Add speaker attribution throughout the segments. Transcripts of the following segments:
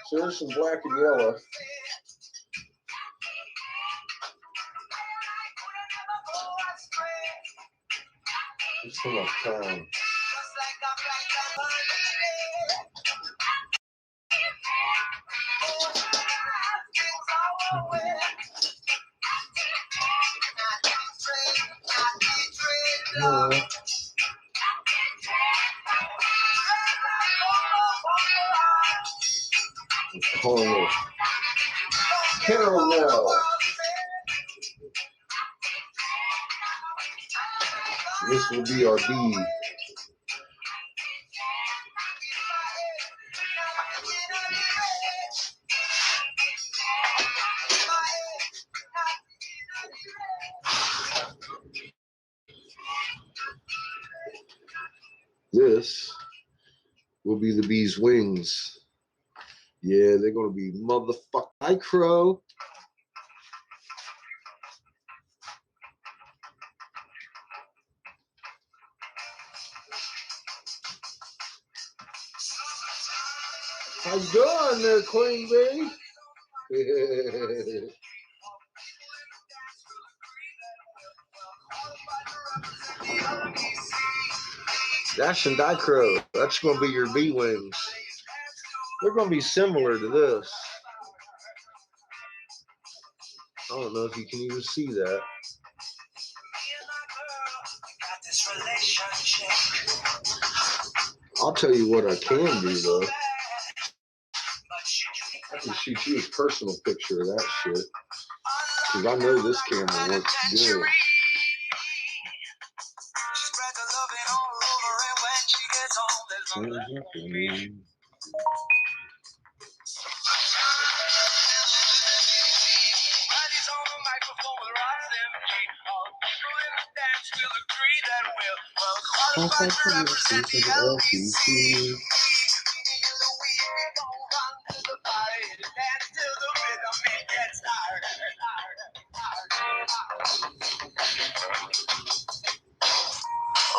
Speaker 1: So there's some black and yellow. Just so much time. Yeah. Oh, caramel. This will be our bee. This will be the bee's wings. Yeah, they're gonna be motherfucking micro. How you doing there, Queen Bee? Dash and Dicro. That's going to be your bee wings. They're going to be similar to this. I don't know if you can even see that. I'll tell you what I can do, though. I can shoot you a personal picture of that shit. Because I know this camera works good.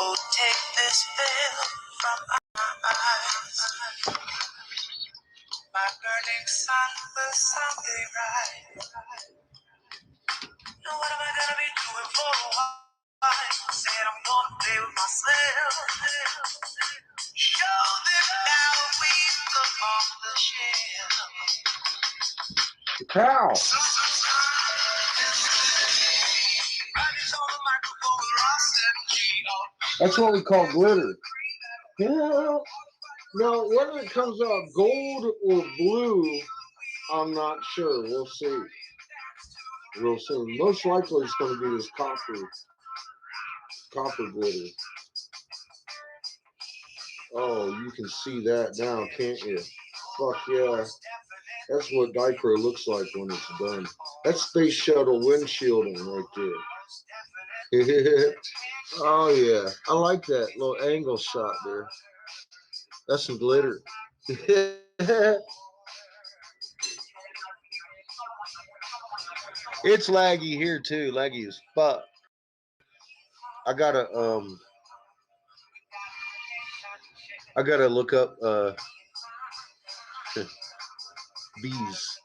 Speaker 2: Oh, take this veil from my eyes. My burning sun will someday rise. Now what am I gonna be doing for a while? Said I'm gonna play with myself. Show them now we come off the shelf.
Speaker 1: Cow. That's what we call glitter. Yeah. Now, whether it comes out gold or blue, I'm not sure. We'll see. Real soon. Most likely it's going to be this copper glitter. Oh, you can see that now, can't you? Fuck yeah. That's what Dicro looks like when it's done. That's Space Shuttle windshielding right there. Oh yeah, I like that little angle shot there. That's some glitter. It's laggy here too, laggy as fuck. I gotta look up bees.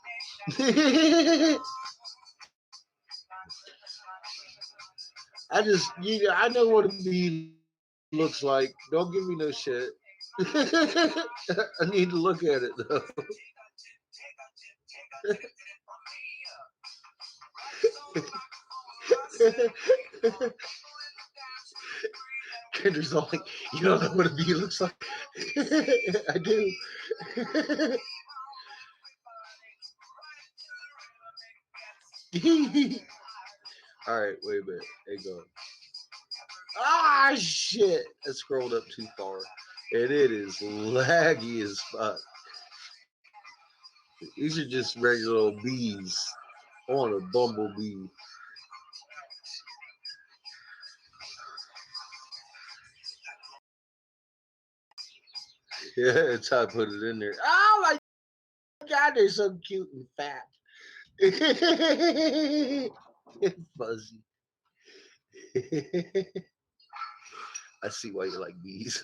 Speaker 1: I know what a bee looks like. Don't give me no shit. I need to look at it though. Kendra's all like, you don't know what a bee looks like? I do. All right, wait a minute. Hey, go. Ah, shit. I scrolled up too far. And it is laggy as fuck. These are just regular little bees. I want a bumblebee. Yeah, that's how I put it in there. Oh my God, they're so cute and fat. And fuzzy. I see why you like bees.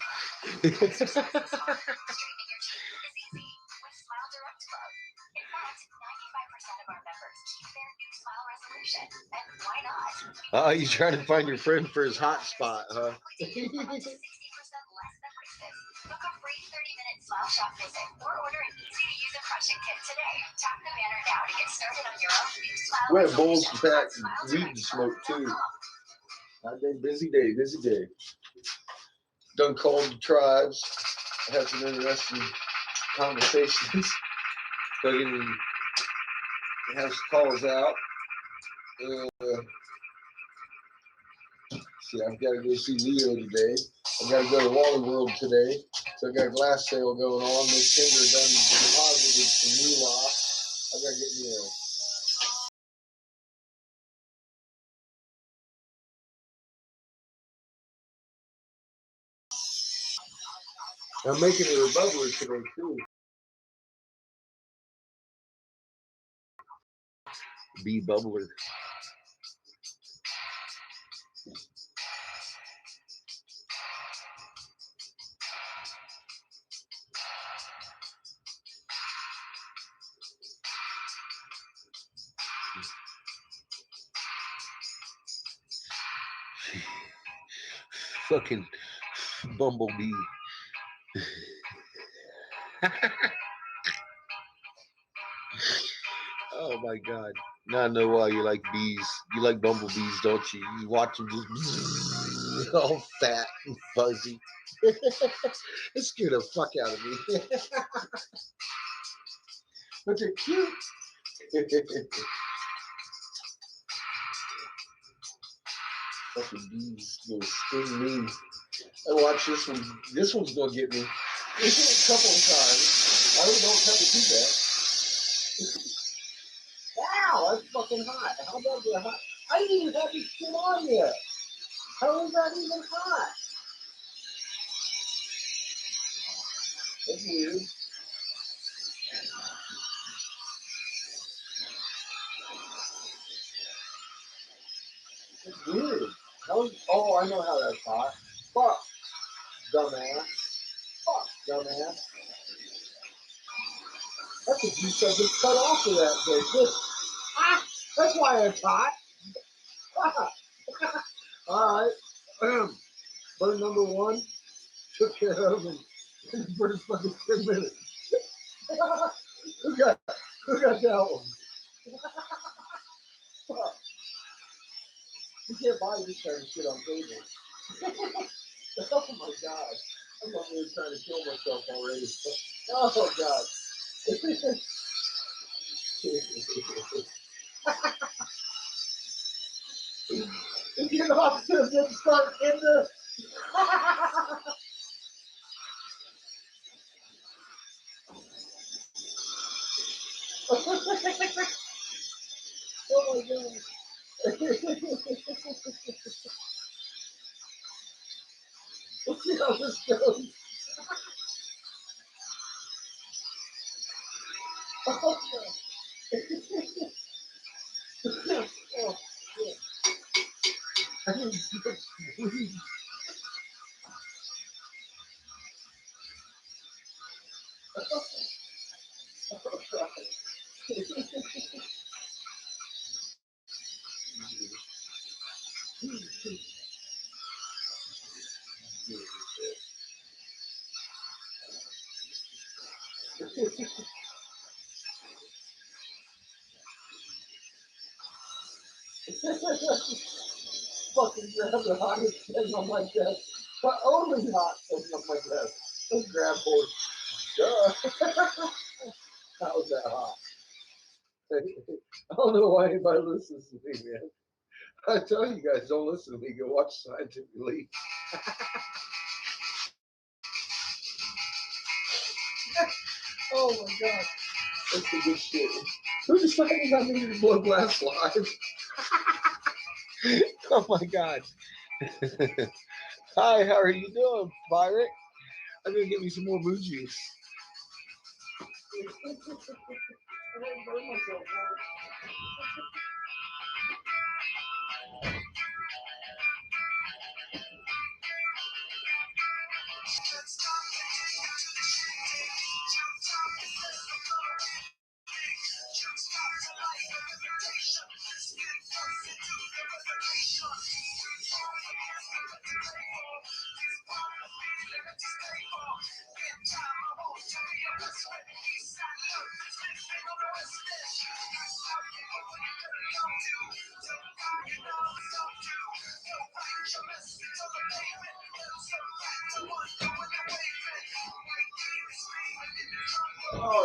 Speaker 1: Oh, you trying to find your friend for his hot spot, huh? We have bowls to pack weed to smoke too. I've been busy day, busy day. Done called the tribes. I had some interesting conversations. Fucking have some calls out. See, I've got to go see Leo today. I've got to go to Wally World today. So I got a glass sale going on. Miss Kinder done deposited some moolah. I got to get me a. I'm making it a bubbler today too. Bee bubbler. Fucking bumblebee. Oh my god. Now I know why you like bees. You like bumblebees, don't you? You watch them just all fat and fuzzy. It scared the fuck out of me. But they're cute. Fucking bees gonna sting me. I watch this one. This one's gonna get me. A couple of times. I really don't cut it too bad. Wow, that's fucking hot. How about that hot? I didn't even have this shit on yet. How is that even hot? That's weird. It's weird. Oh, I know how that's hot. Fuck, dumbass. Fuck, dumbass. That's a piece I just cut off of that thing. That's why it's hot. All right. Bird number one took care of in the first fucking 10 minutes. who got that one? You can't buy this kind of shit on cable. Oh my god. I'm not really trying to kill myself already. Oh god. Get off this and start in the. Oh my god. Let's see how this goes. Oh god. Oh shit. I need to breathe. Oh god. Fucking grab the hottest thing on my desk. The only hot thing on my desk. Just grab horse. Duh. How was that hot? I don't know why anybody listens to me, man. I tell you guys, don't listen to me. Go watch Scientific League. Oh my god. That's the good shit. Who decided I needed to blow glass live? Oh my god. Hi, how are you doing, Pirate? I'm gonna get me some more boo juice. I didn't burn myself.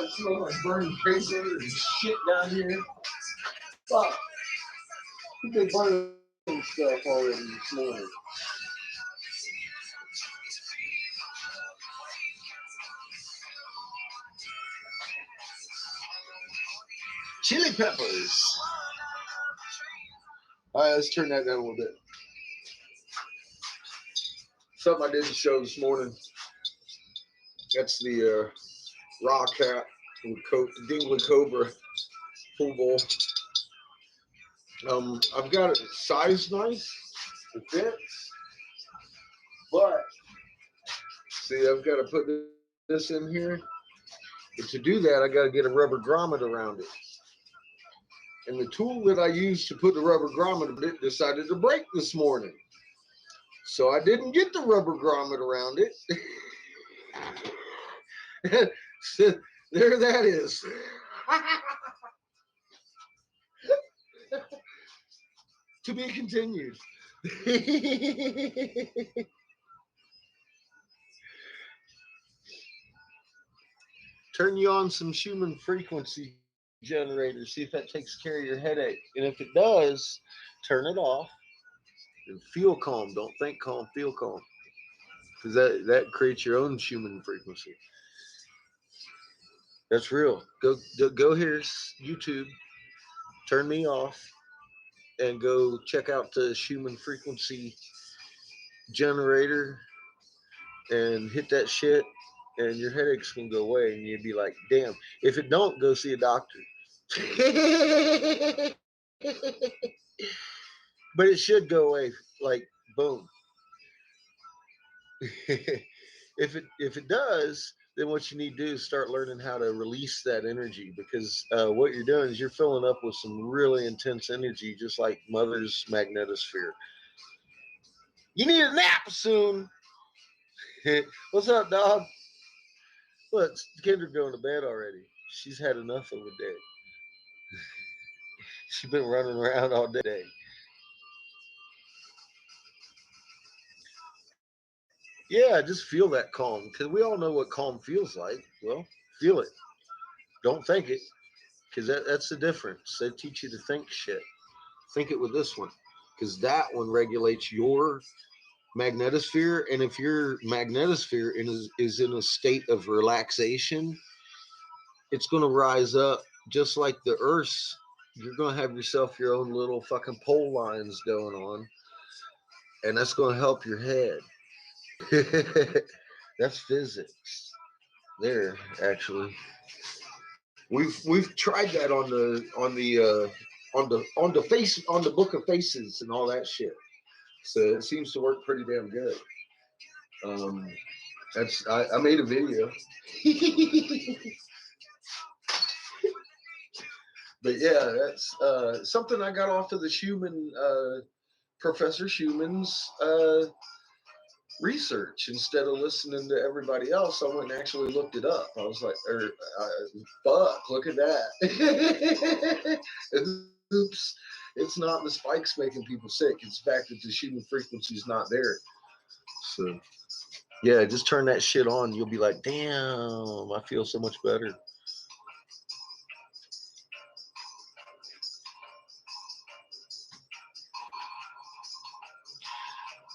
Speaker 1: it smells like burning paper and shit down here. Fuck. I think they burned stuff already this morning. Chili peppers. All right, let's turn that down a little bit. Something I didn't show this morning. That's the raw cat with the dingling cobra pool bowl. I've got it sized nice. It fits. But see, I've got to put this in here. But to do that, I got to get a rubber grommet around it. And the tool that I used to put the rubber grommet it decided to break this morning. So I didn't get the rubber grommet around it. So there that is. To be continued. Turn you on some Schumann frequency generator. See if that takes care of your headache. And if it does, turn it off and feel calm. Don't think calm, feel calm. Because that creates your own Schumann frequency. That's real. Go here, YouTube. Turn me off and go check out the Schumann frequency generator and hit that shit, and your headaches can go away. And you'd be like, damn. If it don't, go see a doctor. But it should go away, like boom. If it does, then what you need to do is start learning how to release that energy, because what you're doing is you're filling up with some really intense energy, just like Mother's magnetosphere. You need a nap soon. What's up, dog? Look, Kendra going to bed already. She's had enough of a day. She's been running around all day. Yeah, just feel that calm, because we all know what calm feels like. Well, feel it. Don't think it, because that's the difference. They teach you to think shit. Think it with this one, because that one regulates your magnetosphere. And if your magnetosphere is in a state of relaxation, it's going to rise up just like the Earth's. You're going to have yourself your own little fucking pole lines going on, and that's going to help your head. That's physics. There, actually, we've tried that on the face on the book of faces and all that shit. So it seems to work pretty damn good. I made a video. But yeah, that's something I got off of the Schumann, Professor Schumann's research. Instead of listening to everybody else, I went and actually looked it up. I was like, fuck, look at that. Oops, it's not the spikes making people sick. It's the fact that the Schumann frequency is not there. So, yeah, just turn that shit on. You'll be like, damn, I feel so much better.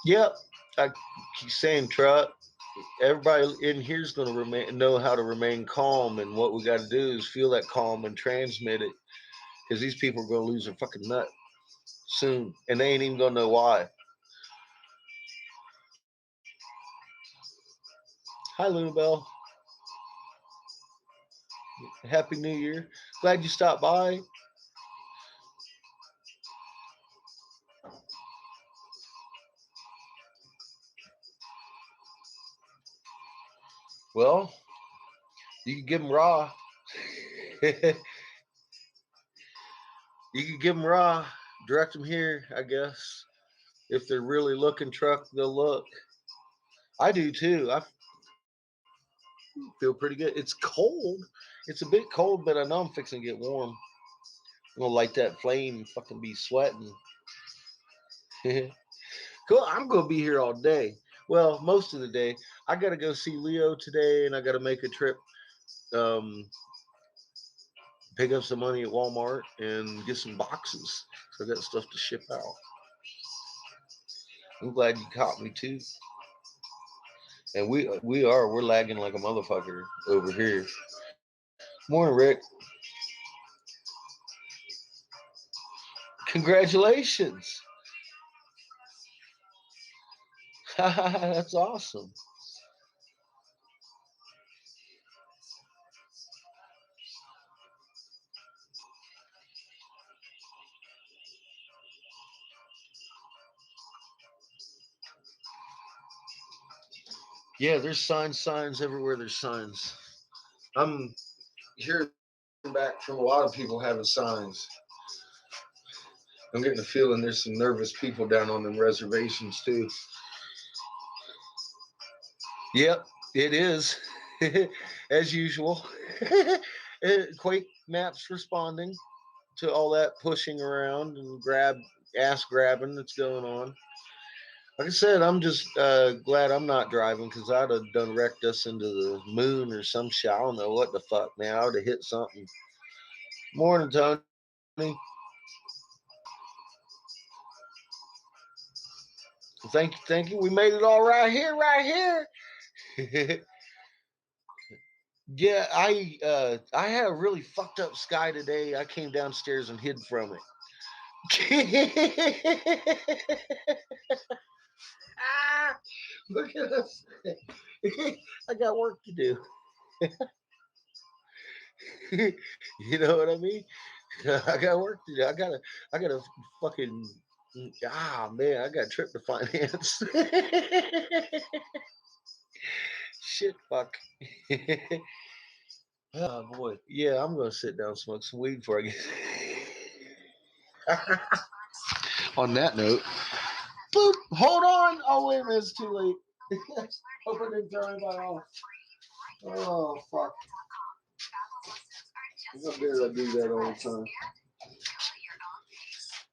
Speaker 1: Yep, I keep saying, truck. Everybody in here is going to know how to remain calm, and what we got to do is feel that calm and transmit it, because these people are going to lose their fucking nut soon, and they ain't even going to know why. Hi, Luna Bell. Happy New Year. Glad you stopped by. Well, you can give them raw. You can give them raw. Direct them here, I guess. If they're really looking, truck, they'll look. I do too. I feel pretty good. It's cold. It's a bit cold, but I know I'm fixing to get warm. I'm gonna light that flame and fucking be sweating. Cool. I'm gonna be here all day. Well, most of the day. I gotta go see Leo today, and I gotta make a trip. pick up some money at Walmart and get some boxes. So I got stuff to ship out. I'm glad you caught me too. And we're lagging like a motherfucker over here. Morning, Rick. Congratulations. That's awesome. Yeah, there's signs everywhere. There's signs. I'm hearing back from a lot of people having signs. I'm getting the feeling there's some nervous people down on them reservations too. Yep, it is. As usual. Quake maps responding to all that pushing around and ass grabbing that's going on. Like I said, I'm just glad I'm not driving because I'd have done wrecked us into the moon or some shit. I don't know what the fuck, man. I would have hit something. Morning, Tony. Thank you. We made it all right here. Yeah, I had a really fucked up sky today. I came downstairs and hid from it. Look at us. I got work to do. You know what I mean? I got work to do. I gotta fucking man, I got a trip to finance. Shit fuck. Oh boy. Yeah, I'm gonna sit down and smoke some weed before I get on that note. Boop, hold on. Oh wait a minute, it's too late. Hope I didn't turn anybody off. Oh fuck. How dare I do that all the time?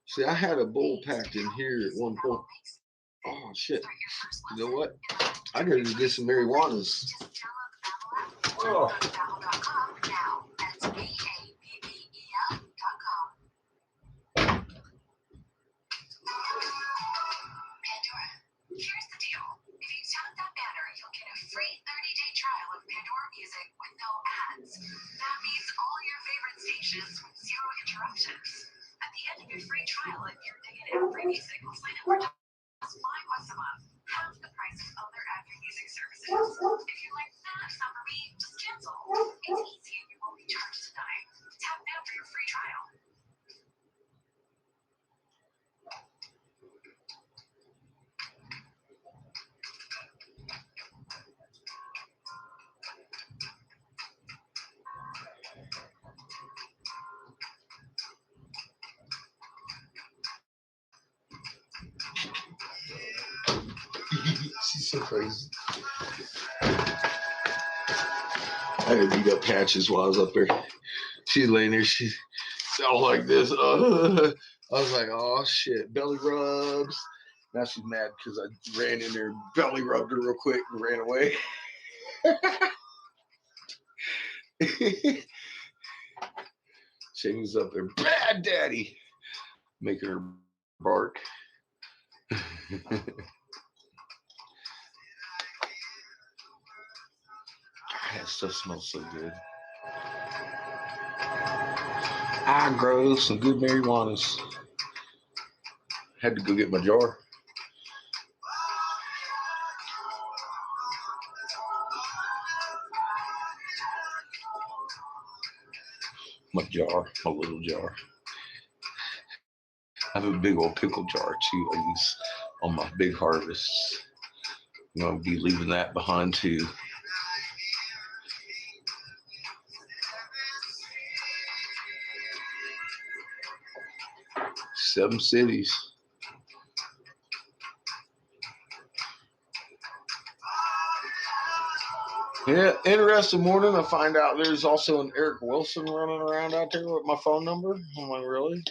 Speaker 1: See, I had a bowl packed in here at one point. Oh shit! You know what? I gotta get some marijuanas. Oh.
Speaker 2: Here's the deal. If you tap that banner, you'll get a free 30-day trial of Pandora Music with no ads. That means all your favorite stations with zero interruptions. At the end of your free trial, if you're digging ad-free music, we'll sign up for just $5 a month, half the price of other ad-free music services. If you're like, nah, it's not for me, just cancel. It's easy and you won't be charged a dime. Tap now for your free trial.
Speaker 1: She's so crazy. I had to beat up Patches while I was up there. She's laying there. She sounded like this. I was like, oh shit, belly rubs. Now she's mad because I ran in there, belly rubbed her real quick, and ran away. Shane's up there, bad daddy, making her bark. That stuff smells so good. I grow some good marijuanas. Had to go get my jar. My little jar. I have a big old pickle jar too. I use on my big harvests. I'm gonna be leaving that behind too. 7 cities. Yeah, interesting morning. I find out there's also an Eric Wilson running around out there with my phone number. I'm like, really?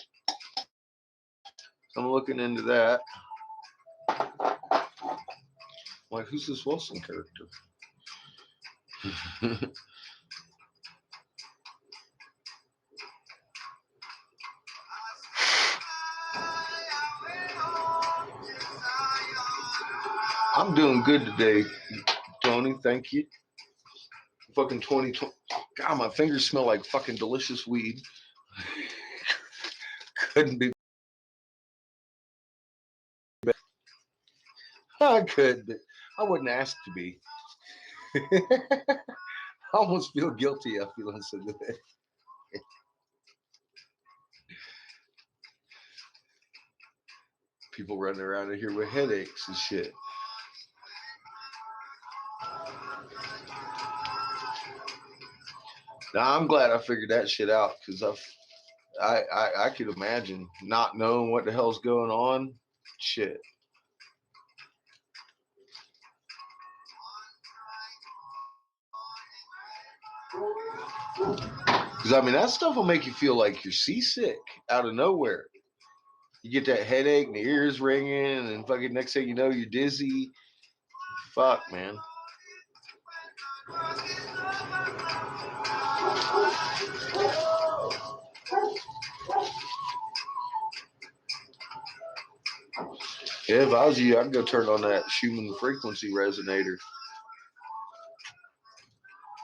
Speaker 1: I'm looking into that. Like, who's this Wilson character? I'm doing good today, Tony. Thank you. Fucking 2020. God, my fingers smell like fucking delicious weed. Couldn't be. I could, but I wouldn't ask to be. I almost feel guilty. I feel so good. People running around in here with headaches and shit. Now I'm glad I figured that shit out because I could imagine not knowing what the hell's going on. Shit. Because I mean that stuff will make you feel like you're seasick out of nowhere. You get that headache and the ears ringing, and fucking next thing you know you're dizzy. Fuck, man. Yeah, if I was you, I'd go turn on that Schumann frequency resonator.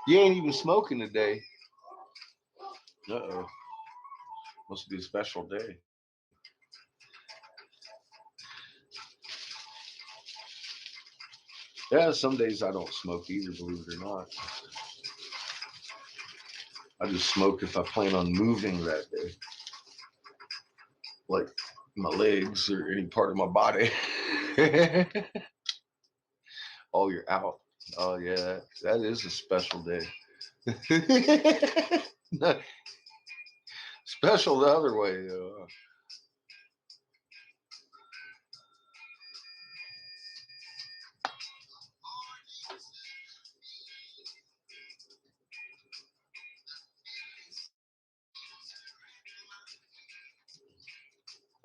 Speaker 1: You ain't even smoking today. Uh-oh. Must be a special day. Yeah, some days I don't smoke either, believe it or not. I just smoke if I plan on moving that day. Like my legs or any part of my body. Oh, you're out. Oh, yeah, that is a special day. Special the other way.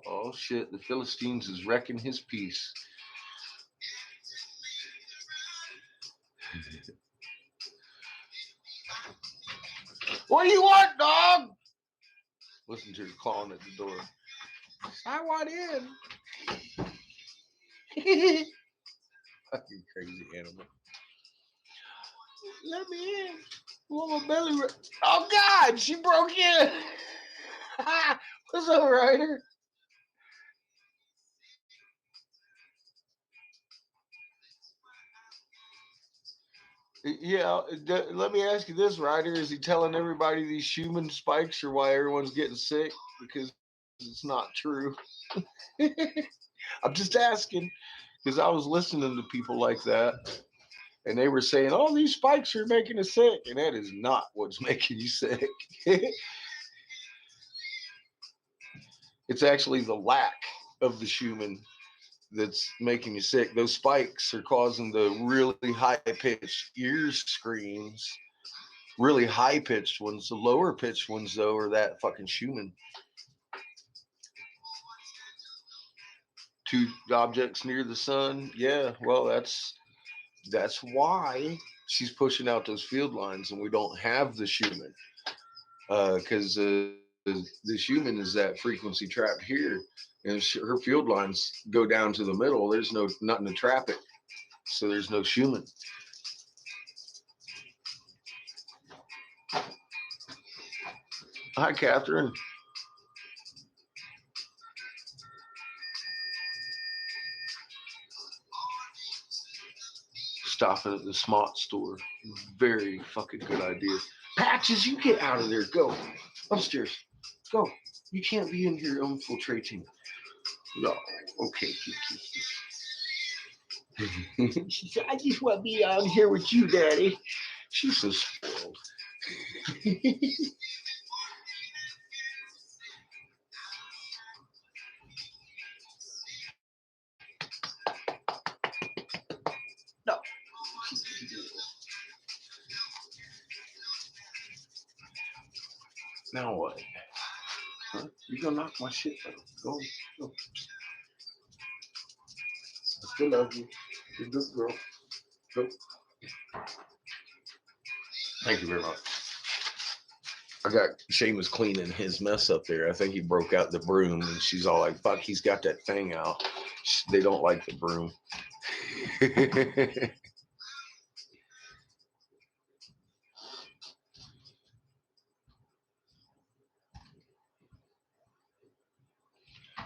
Speaker 1: Oh, shit. The Philistines is wrecking his peace. What do you want, dog? Listen to her clawing at the door. I want in. Fucking crazy animal. Let me in. Want my belly? Oh God, she broke in. What's up, Ryder? Yeah, let me ask you this, Ryder. Is he telling everybody these Schumann spikes are why everyone's getting sick? Because it's not true. I'm just asking because I was listening to people like that, and they were saying, "Oh, these spikes are making us sick," and that is not what's making you sick. It's actually the lack of the Schumann that's making you sick. Those spikes are causing the really high pitched ear screams, really high pitched ones. The lower pitched ones, though, are that fucking Schumann. Two objects near the sun. Yeah, well, that's why she's pushing out those field lines, and we don't have the Schumann because the Schumann is that frequency trapped here, and her field lines go down to the middle. There's nothing to trap it, so there's no Schumann. Hi, Catherine. Stopping at the smart store. Very fucking good idea. Patches, you get out of there. Go. Upstairs. Go. You can't be in here infiltrating. No. Okay. She said, I just want to be out here with you, Daddy. She's so spoiled. No. Now what? Huh? You gonna knock my shit down? Go. Go. I still love you. You're a good girl. Go. Thank you very much.
Speaker 3: I got Seamus cleaning his mess up there. I think he broke out the broom, and she's all like, "Fuck, he's got that thing out." They don't like the broom.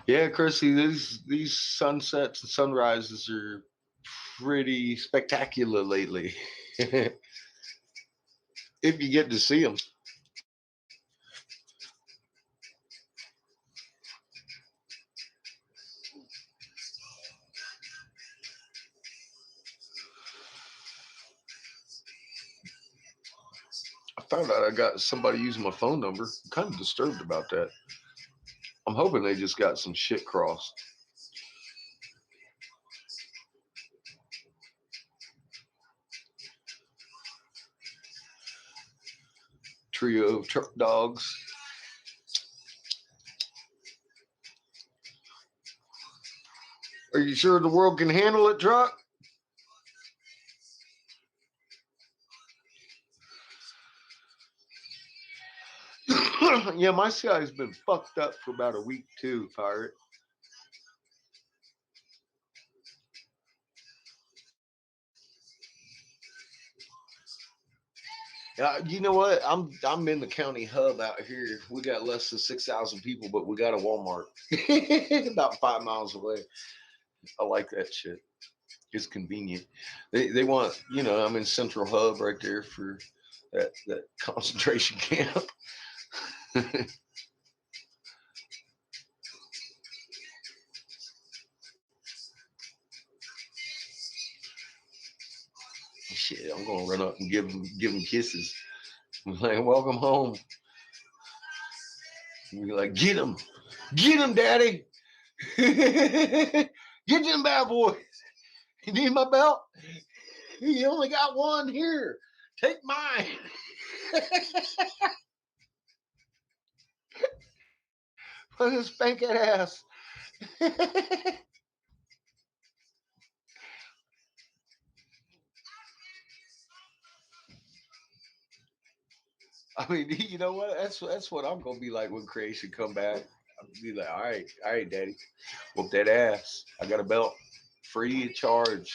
Speaker 3: Yeah, Chrissy, these sunsets and sunrises are pretty spectacular lately. If you get to see them. I found out I got somebody using my phone number. I'm kind of disturbed about that. I'm hoping they just got some shit crossed. Trio of truck dogs. Are you sure the world can handle it, truck? Yeah, my sky's been fucked up for about a week too, pirate. You know what? I'm in the county hub out here. We got less than 6,000 people, but we got a Walmart about 5 miles away. I like that shit. It's convenient. They want, I'm in Central Hub right there for that concentration camp. Shit, I'm gonna run up and give them kisses. I'm like, welcome home. And we're like, get him, daddy, get them bad boys. You need my belt? You only got one here. Take mine. Let us spank that ass. I mean, you know what? That's what I'm gonna be like when creation come back. I'll be like, all right, daddy, whoop that ass. I got a belt, free of charge.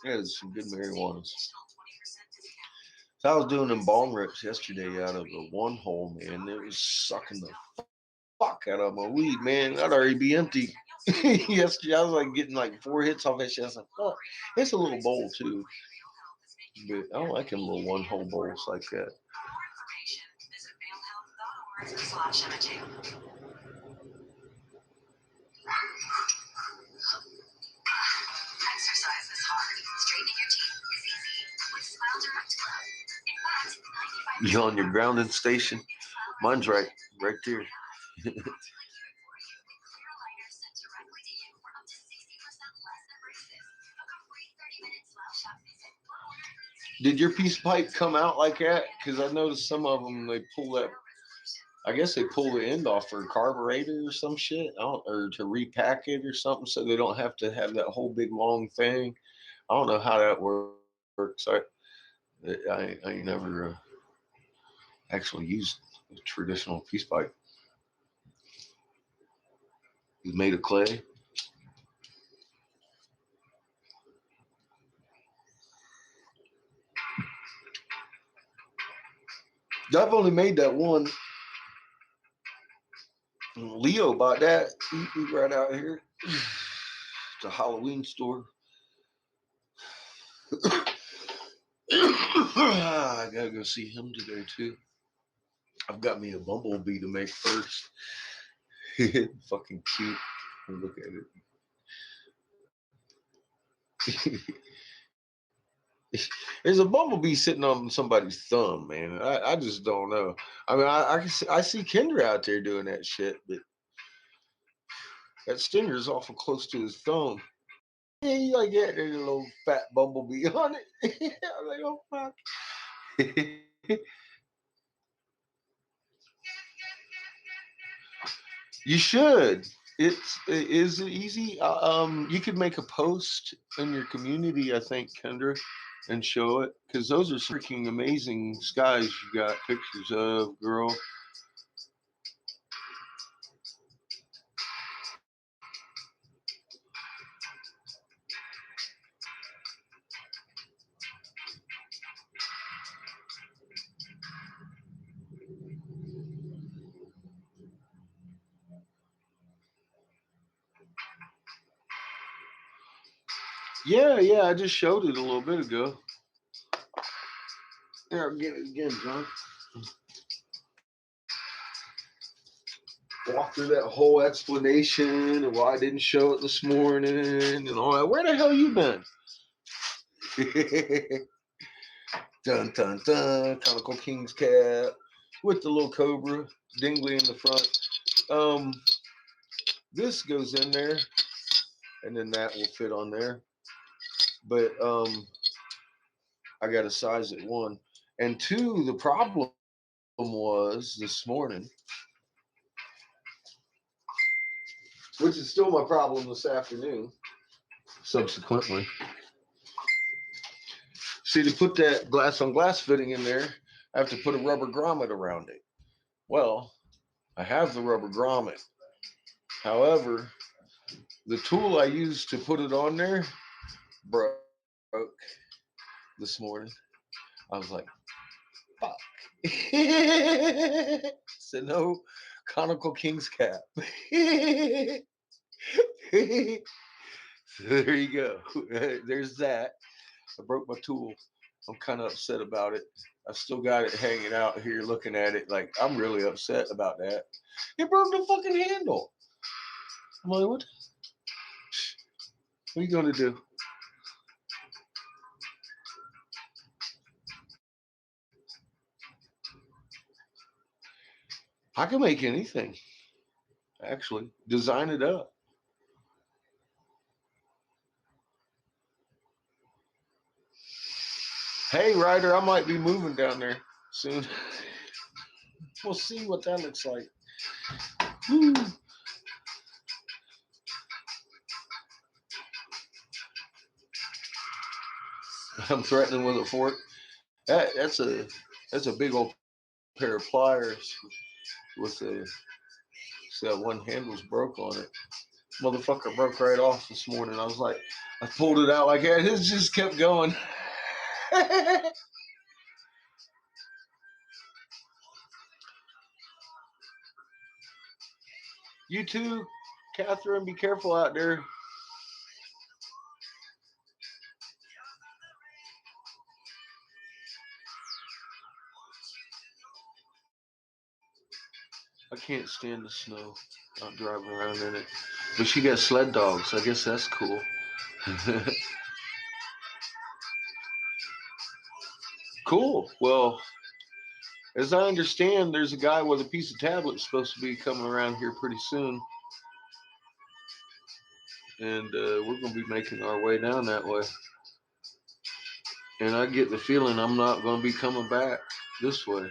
Speaker 3: There's some good marijuana. So I was doing them bong rips yesterday out of the one hole, man. It was sucking the fuck out of my weed, man. I'd already be empty. Yesterday, I was like getting like 4 hits off that shit. I was like, oh, it's a little bowl too. But I don't like them little one hole bowls like that.
Speaker 2: Exercise is hard. Straightening your teeth is easy with Smile Direct Club. In fact, 95%
Speaker 3: You on your grounding station? Mine's right there. Did your piece of pipe come out like that? Because I noticed some of them, they pull that. I guess they pull the end off for a carburetor or some shit, or to repack it or something, so they don't have to have that whole big long thing. I don't know how that works. I ain't never actually used a traditional piece pipe. It's made of clay. I've only made that one. Leo bought that. He's right out here. It's a Halloween store. I gotta go see him today too. I've got me a bumblebee to make first. Fucking cute. Look at it. There's a bumblebee sitting on somebody's thumb, man. I just don't know. I mean, I see Kendra out there doing that shit, but That stinger's awful close to his thumb. Yeah, you like that? There's a little fat bumblebee on it. I was like, oh fuck. You should. Is it easy? You could make a post in your community, I think, Kendra, and show it because those are freaking amazing skies you got pictures of, girl. Yeah, yeah. I just showed it a little bit ago. Here, I'll get it again, John. Walk through that whole explanation and why I didn't show it this morning and all that. Where the hell you been? Dun dun dun. Conical King's cap with the little cobra dingly in the front. This goes in there, and then that will fit on there. But I got to size it one and two. The problem was this morning, which is still my problem this afternoon. Subsequently, see, to put that glass on glass fitting in there, I have to put a rubber grommet around it. Well, I have the rubber grommet. However, the tool I used to put it on there broke this morning. I was like, fuck. So no conical king's cap. So there you go. There's that. I broke my tool. I'm kind of upset about it. I've still got it hanging out here looking at it like I'm really upset about that. It broke the fucking handle. I'm like, what? What are you going to do? I can make anything, actually. Design it up. Hey, Ryder, I might be moving down there soon. We'll see what that looks like. Woo. I'm threatening with a fork. That's a big old pair of pliers with a see that one handle's broke on it. Motherfucker broke right off this morning. I was like, I pulled it out like that. It just kept going. You too, Catherine. Be careful out there. I can't stand the snow. Not driving around in it. But she got sled dogs. I guess that's cool. Cool. Well, as I understand, there's a guy with a piece of tablet supposed to be coming around here pretty soon. And we're going to be making our way down that way. And I get the feeling I'm not going to be coming back this way.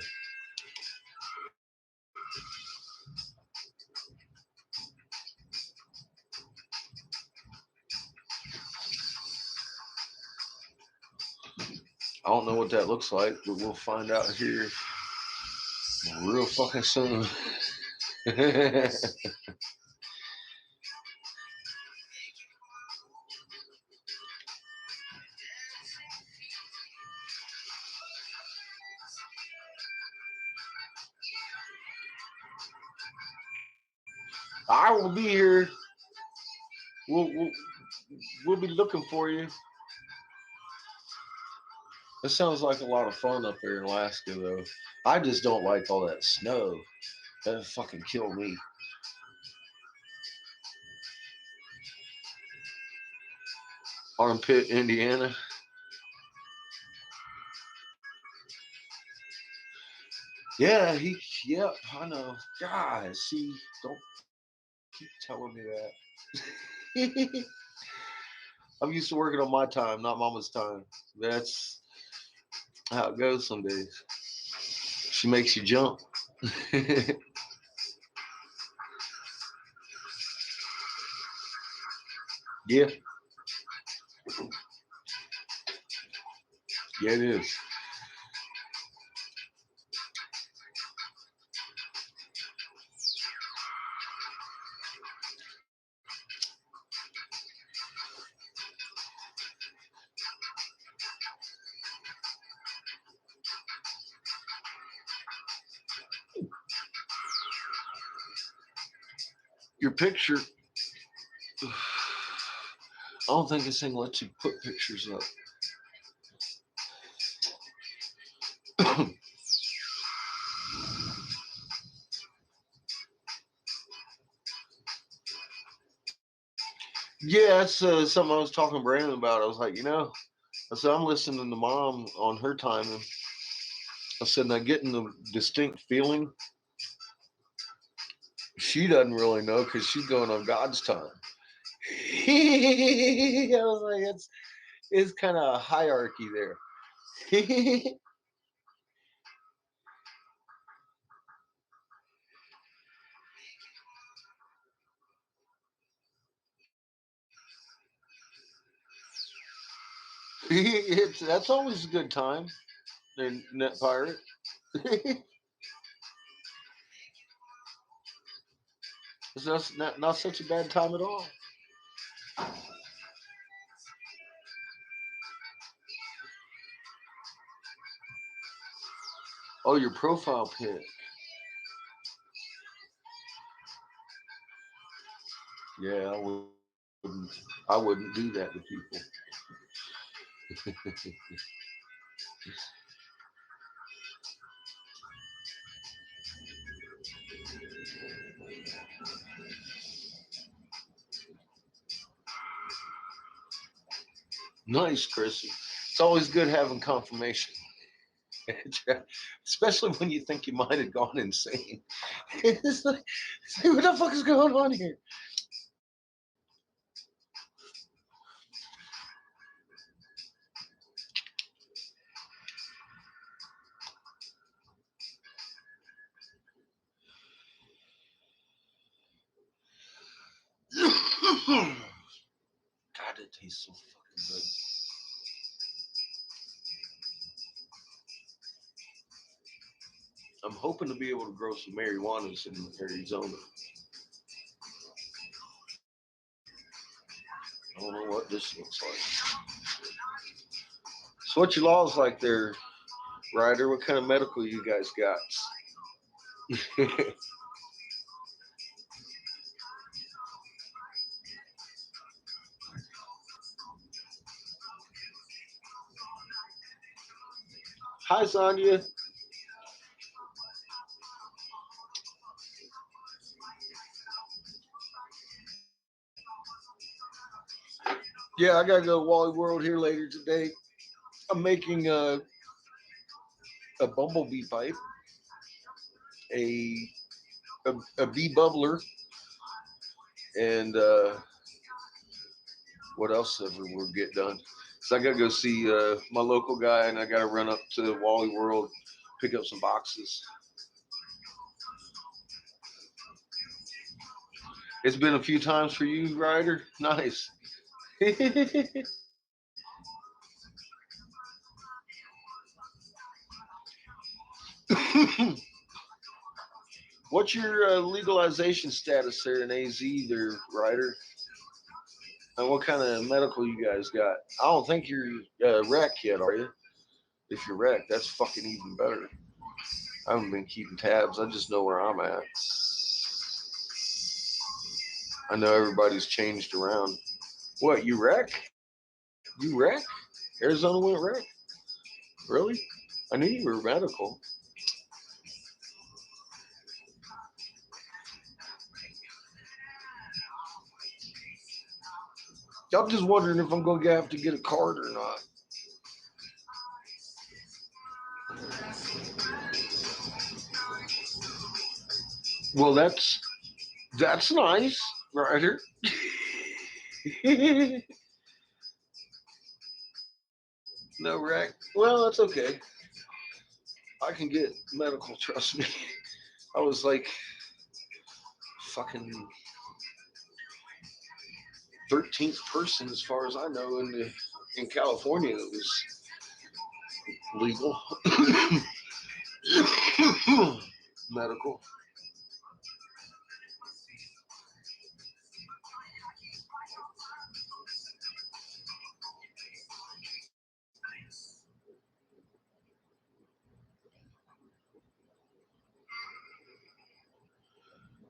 Speaker 3: I don't know what that looks like, but we'll find out here real fucking soon. I will be here. We'll be looking for you. It sounds like a lot of fun up there in Alaska, though. I just don't like all that snow. That'd fucking kill me. Armpit, Indiana. Yeah, I know. God, see, don't keep telling me that. I'm used to working on my time, not mama's time. That's how it goes some days. She makes you jump. Yeah, yeah, it is. Your picture. I don't think this thing lets you put pictures up. Yeah, that's something I was talking to Brandon about. I was like, I said I'm listening to mom on her time, and I said I'm getting the distinct feeling she doesn't really know because she's going on God's time. I was like, it's kind of a hierarchy there. That's always a good time. Net pirate. It's not such a bad time at all. Oh, your profile pic. Yeah, I wouldn't do that to people. Nice, Chrissy. It's always good having confirmation, especially when you think you might have gone insane. It's like, what the fuck is going on here? God, it tastes so fucking good. I'm hoping to be able to grow some marijuanas in Arizona. I don't know what this looks like. So, what your laws like there, Ryder? What kind of medical you guys got? Hi, Sonia. Yeah, I gotta go to Wally World here later today. I'm making a bumblebee pipe, a a bee bubbler, and what else ever we'll get done. So I gotta go see my local guy, and I gotta run up to Wally World, pick up some boxes. It's been a few times for you, Ryder. Nice. What's your legalization status there in AZ, there, Ryder? And what kind of medical you guys got? I don't think you're wrecked yet, are you? If you're wrecked, that's fucking even better. I haven't been keeping tabs. I just know where I'm at. I know everybody's changed around. What, you wreck? You wreck? Arizona went wreck? Really? I knew you were medical. I'm just wondering if I'm going to have to get a card or not. Well, that's nice, Ryder. No wreck. Well, that's okay. I can get medical. Trust me. I was like fucking 13th person, as far as I know, in California that was legal medical.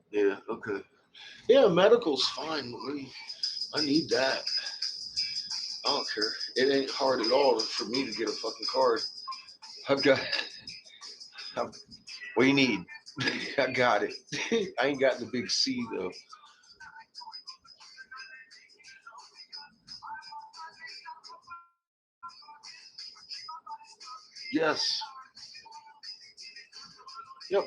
Speaker 3: Yeah. Okay. Yeah, medical's fine with me. I need that. I don't care. It ain't hard at all for me to get a fucking card. I've got. I've, what do you need? I got it. I ain't got the big C though. Yes. Yep.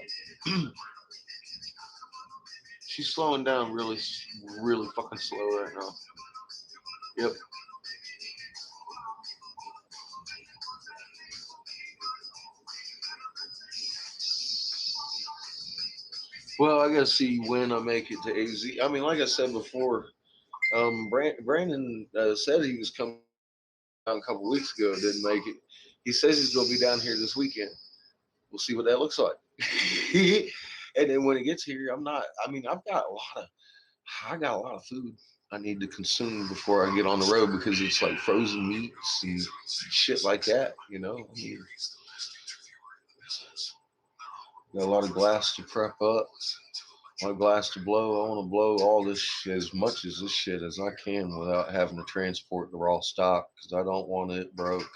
Speaker 3: She's slowing down really, really fucking slow right now. Yep. Well, I gotta see when I make it to AZ. I mean, like I said before, Brandon said he was coming down a couple weeks ago, didn't make it. He says he's gonna be down here this weekend. We'll see what that looks like. And then when it gets here, I'm not. I mean, I got a lot of food I need to consume before I get on the road because it's like frozen meats and shit like that. You know, I mean, got a lot of glass to prep up, a lot of glass to blow. I want to blow all this as much as this shit as I can without having to transport the raw stock because I don't want it broke.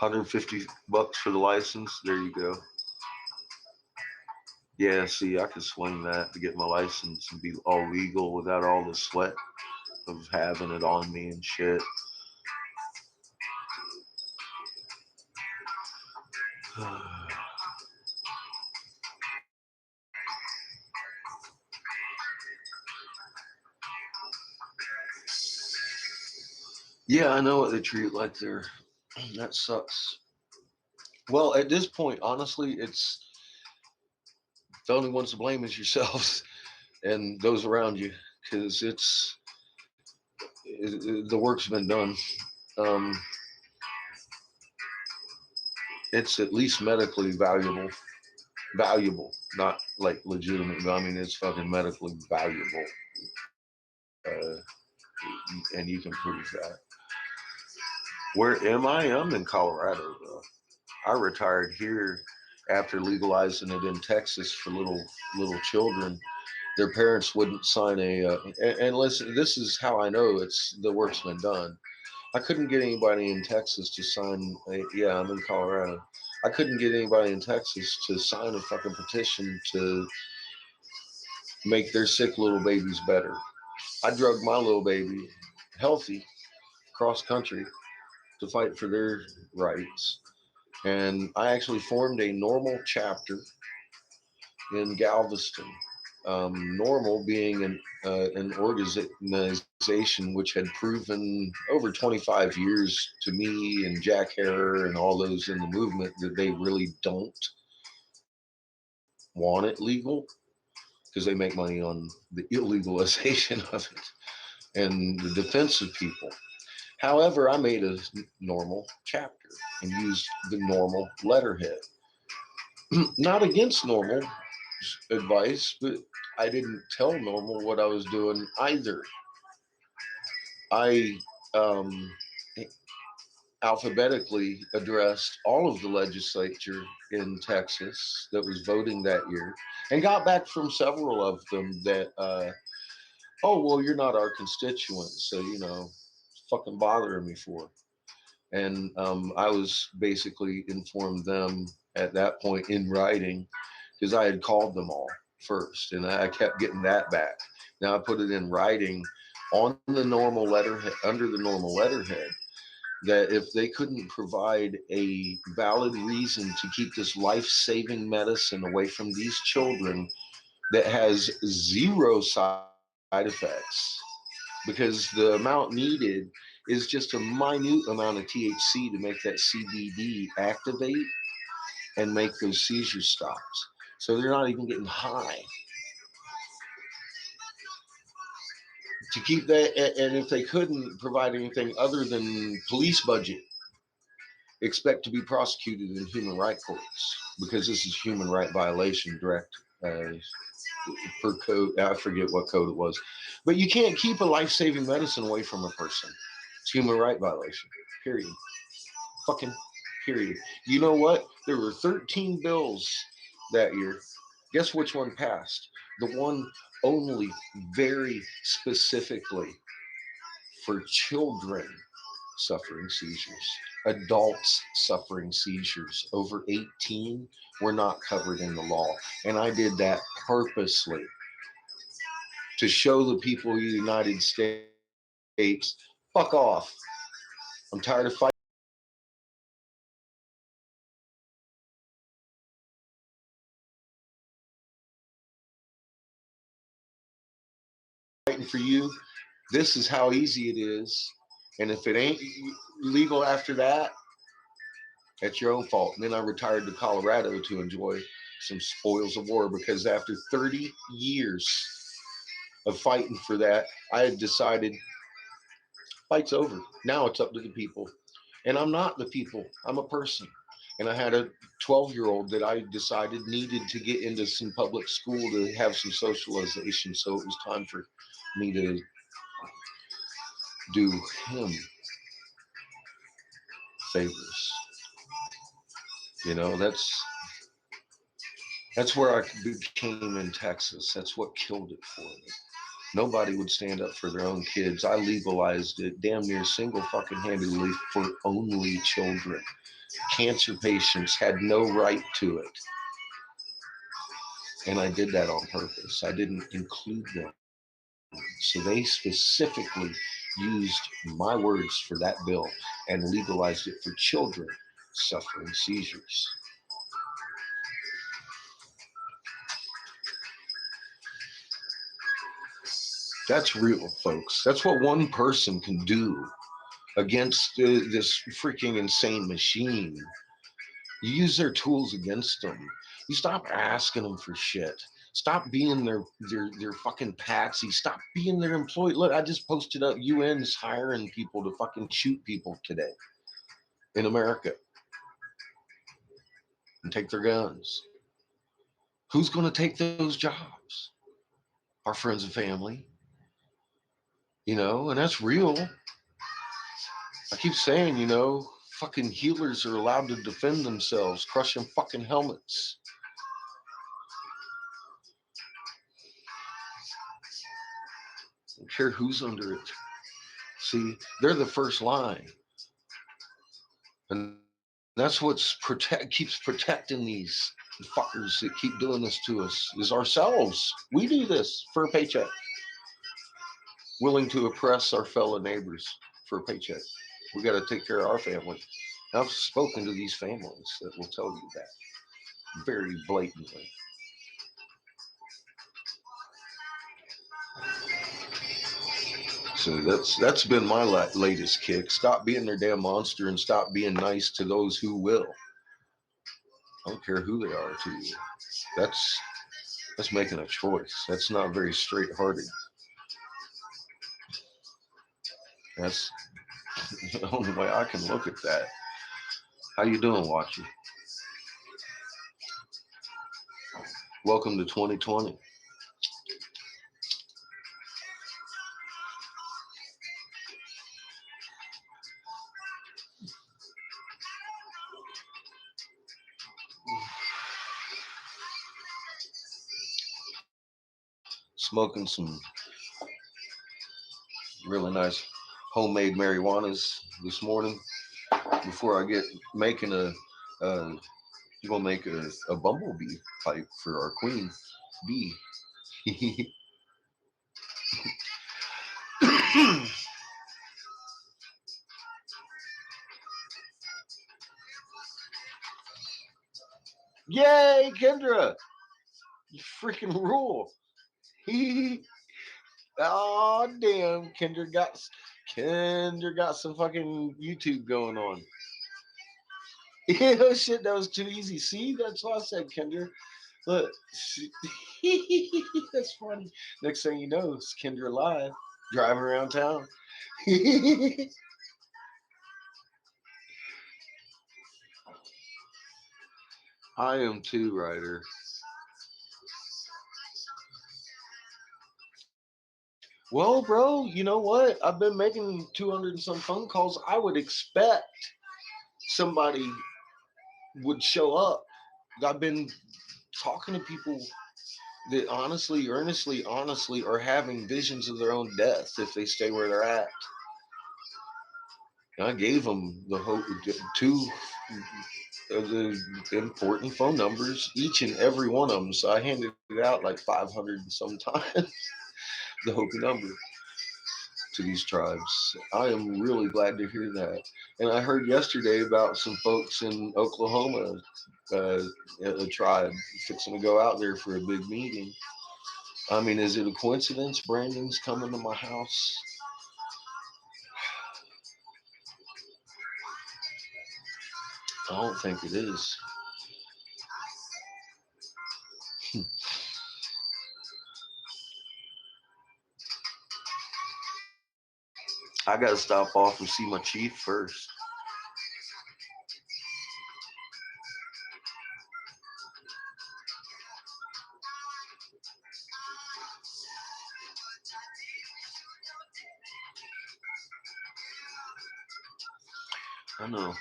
Speaker 3: 150 bucks for the license. There you go. Yeah, see, I could swing that to get my license and be all legal without all the sweat of having it on me and shit. Yeah, I know what they treat like there. That sucks. Well, at this point, honestly, it's the only ones to blame is yourselves and those around you because the work's been done. Um, it's at least medically valuable, not like legitimate. I mean, it's fucking medically valuable, uh, and you can prove that. Where am I? I'm in Colorado, though. I retired here after legalizing it in Texas for little children. Their parents wouldn't sign and listen. This is how I know it's the work's been done. I couldn't get anybody in Texas to sign. Yeah, I'm in Colorado. I couldn't get anybody in Texas to sign a fucking petition to make their sick little babies better. I drug my little baby healthy cross country to fight for their rights. And I actually formed a normal chapter in Galveston. Normal being an organization which had proven over 25 years to me and Jack Harrer and all those in the movement that they really don't want it legal because they make money on the illegalization of it and the defense of people. However, I made a normal chapter and used the normal letterhead. Not against normal advice, but I didn't tell normal what I was doing either. I alphabetically addressed all of the legislature in Texas that was voting that year and got back from several of them that, oh, well, you're not our constituent, so, fucking bothering me for. And I was basically informed them at that point in writing because I had called them all first and I kept getting that back. Now I put it in writing on the normal letterhead, under the normal letterhead. that if they couldn't provide a valid reason to keep this life-saving medicine away from these children that has zero side effects, because the amount needed is just a minute amount of THC to make that CBD activate and make those seizures stop. So they're not even getting high to keep that. And if they couldn't provide anything other than police budget, expect to be prosecuted in human rights courts, because this is human right violation direct uh, per code. I forget what code it was, but you can't keep a life-saving medicine away from a person. It's human right violation. Period. Fucking period. You know what? There were 13 bills that year. Guess which one passed? The one only very specifically for children suffering seizures. Adults suffering seizures over 18 were not covered in the law. And I did that purposely to show the people of the United States, fuck off. I'm tired of fighting for you. This is how easy it is. And if it ain't legal after that, that's your own fault. And then I retired to Colorado to enjoy some spoils of war, because after 30 years of fighting for that, I had decided fight's over. Now it's up to the people. And I'm not the people, I'm a person. And I had a 12-year-old that I decided needed to get into some public school to have some socialization. So it was time for me to do him favors. You know, that's where I became in Texas. That's what killed it for me. Nobody would stand up for their own kids. I legalized it damn near single fucking handedly for only children. Cancer patients had no right to it. And I did that on purpose. I didn't include them. So they specifically used my words for that bill and legalized it for children suffering seizures. That's real, folks. That's what one person can do against this freaking insane machine. You use their tools against them. You stop asking them for shit. Stop being their fucking patsy. Stop being their employee. Look, I just posted up UN's hiring people to fucking shoot people today in America and take their guns. Who's going to take those jobs? Our friends and family, you know, and that's real. I keep saying, you know, fucking healers are allowed to defend themselves, crushing fucking helmets. I don't care who's under it. See, they're the first line. And that's what's keeps protecting these fuckers that keep doing this to us is ourselves. We do this for a paycheck, willing to oppress our fellow neighbors for a paycheck. We got to take care of our family. And I've spoken to these families that will tell you that very blatantly. So that's been my latest kick. Stop being their damn monster and stop being nice to those who will. I don't care who they are to you. That's that's making a choice. That's not very straight-hearted. That's the only way I can look at that. How you doing, Watchy? Welcome to 2020. Smoking some really nice homemade marijuanas this morning before I get making uh, you're gonna make a bumblebee pipe for our queen bee. Yay, Kendra! You freaking rule. Oh damn, Kendra got some fucking YouTube going on. Oh shit, that was too easy. See, that's why I said Kendra. Look, that's funny. Next thing you know, it's Kendra live, driving around town. I am too, Ryder. Well, bro, you know what? I've been making 200 and some phone calls. I would expect somebody would show up. I've been talking to people that honestly, earnestly, honestly are having visions of their own death if they stay where they're at. And I gave them two of the important phone numbers, each and every one of them. So I handed it out like 500 sometimes, the Hopi number to these tribes. I am really glad to hear that. And I heard yesterday about some folks in Oklahoma, a tribe fixing to go out there for a big meeting. I mean, is it a coincidence Brandon's coming to my house? I don't think it is. I got to stop off and see my chief first. I know.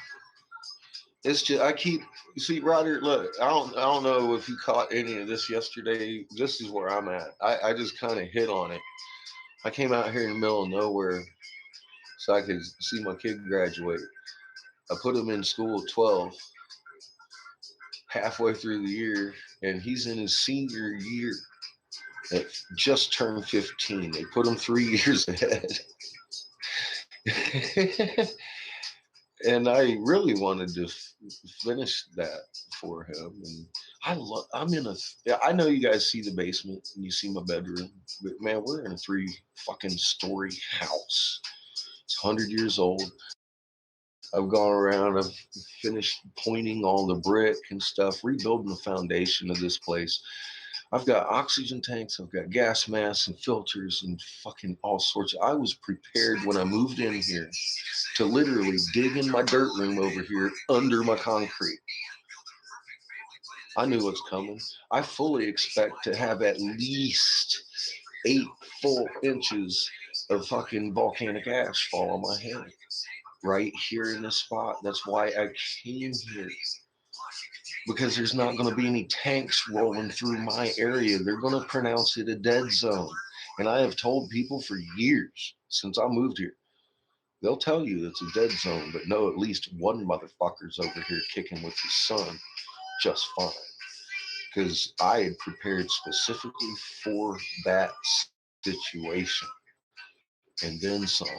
Speaker 3: It's just I keep see Ryder. Look, I don't know if you caught any of this yesterday. This is where I'm at. I just kind of hit on it. I came out here in the middle of nowhere so I could see my kid graduate. I put him in school at 12, halfway through the year, and he's in his senior year. That just turned 15. They put him 3 years ahead. And I really wanted to finish that for him. And I'm in a. I know you guys see the basement and you see my bedroom, but man, we're in a 3 fucking story house. It's 100 years old. I've gone around. I've finished pointing all the brick and stuff, rebuilding the foundation of this place. I've got oxygen tanks, I've got gas masks and filters and fucking all sorts. I was prepared when I moved in here to literally dig in my dirt room over here under my concrete. I knew what's coming. I fully expect to have at least 8 full inches of fucking volcanic ash fall on my head right here in this spot. That's why I came here. Because there's not going to be any tanks rolling through my area. They're going to pronounce it a dead zone. And I have told people for years since I moved here, they'll tell you it's a dead zone, but no, at least one motherfucker's over here kicking with his son just fine. Because I had prepared specifically for that situation. And then some.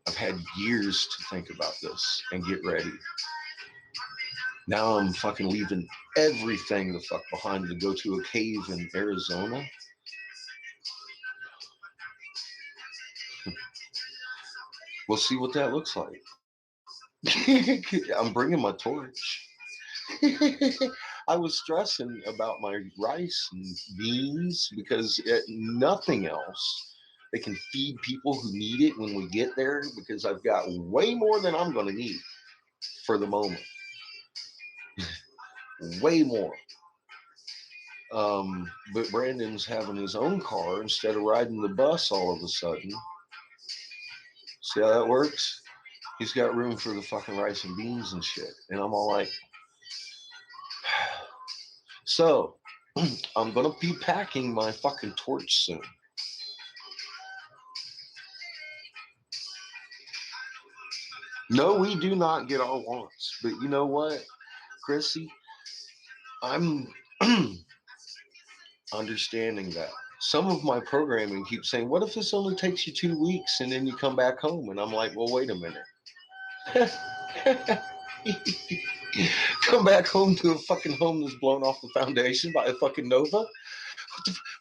Speaker 3: I've had years to think about this and get ready. Now I'm fucking leaving everything the fuck behind to go to a cave in Arizona. We'll see what that looks like. I'm bringing my torch. I was stressing about my rice and beans because nothing else. They can feed people who need it when we get there because I've got way more than I'm going to need for the moment. Way more. But Brandon's having his own car instead of riding the bus all of a sudden. See how that works? He's got room for the fucking rice and beans and shit. And I'm all like, so I'm going to be packing my fucking torch soon. No, we do not get our wants. But you know what, Chrissy? I'm understanding that. Some of my programming keeps saying, what if this only takes you 2 weeks and then you come back home? And I'm like, well, wait a minute. Come back home to a fucking home that's blown off the foundation by a fucking Nova.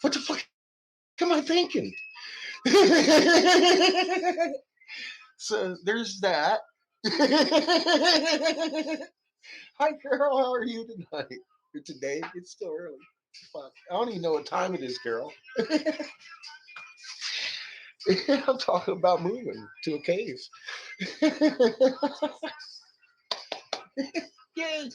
Speaker 3: What the fuck am I thinking? So there's that. Hi, Carol. How are you tonight? Or today? It's still early. Fuck. I don't even know what time it is, Carol. I'm talking about moving to a cave. Yay.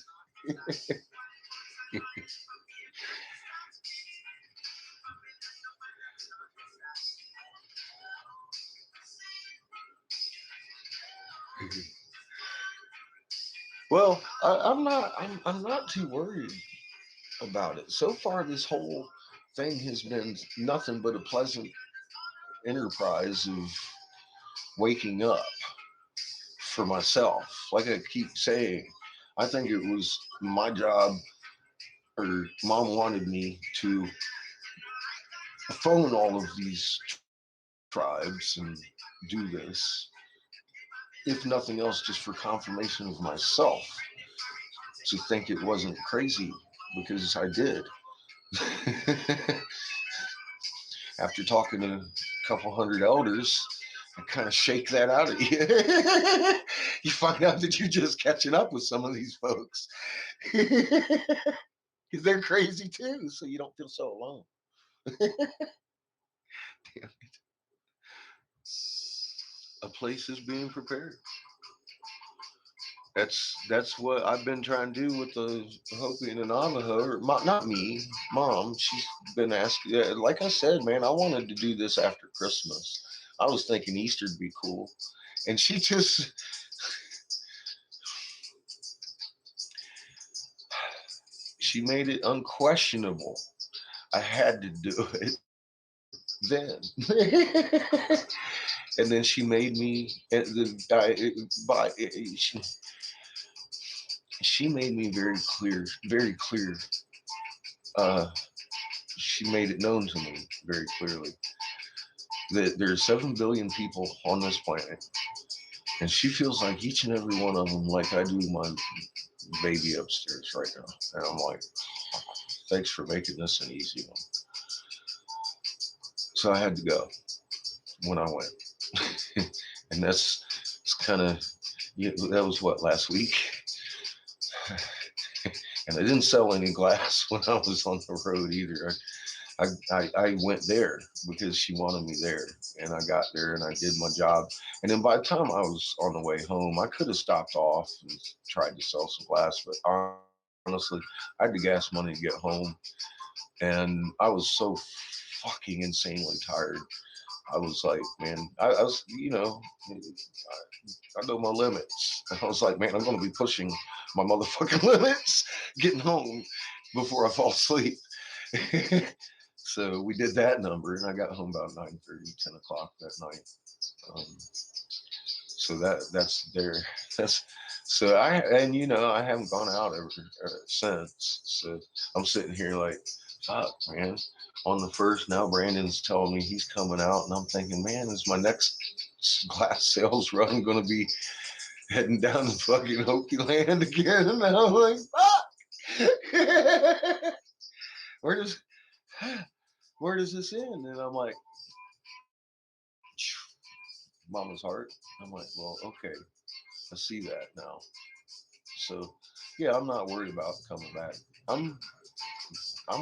Speaker 3: Well, I'm not too worried about it. So far, this whole thing has been nothing but a pleasant enterprise of waking up for myself. Like I keep saying, I think it was my job, or mom wanted me to phone all of these tribes and do this, if nothing else, just for confirmation of myself, to think it wasn't crazy, because I did. After talking to a couple hundred elders, I kind of shake that out of you. You find out that you're just catching up with some of these folks. They're crazy too, so you don't feel so alone. Damn it. A place is being prepared. That's what I've been trying to do with the Hopi and the Navajo. Or not me, mom. She's been asking. Like I said, man, I wanted to do this after Christmas. I was thinking Easter'd be cool, and she made it unquestionable. I had to do it then. And then she made me she made me very clear, very clear. Uh, she made it known to me very clearly that there's 7 billion people on this planet, and she feels like each and every one of them, like I do my baby upstairs right now. And I'm like, thanks for making this an easy one. So I had to go when I went. And that's kind of, that was what, last week? And I didn't sell any glass when I was on the road either. I went there because she wanted me there, and I got there and I did my job. And then by the time I was on the way home, I could have stopped off and tried to sell some glass, but honestly, I had the gas money to get home, and I was so fucking insanely tired. I was like, man, I was, I know my limits. I was like, man, I'm going to be pushing my motherfucking limits getting home before I fall asleep. So we did that number, and I got home about 9:30, 10 o'clock that night. Um, so that's there. That's so I haven't gone out ever since. So I'm sitting here like, fuck, man. On the first, now Brandon's telling me he's coming out, and I'm thinking, man, is my next glass sales run going to be heading down to fucking Hokie Land again? And I'm like, fuck. where does where does this end? And I'm like, Mama's heart. I'm like, well, okay, I see that now. So yeah, I'm not worried about coming back. I'm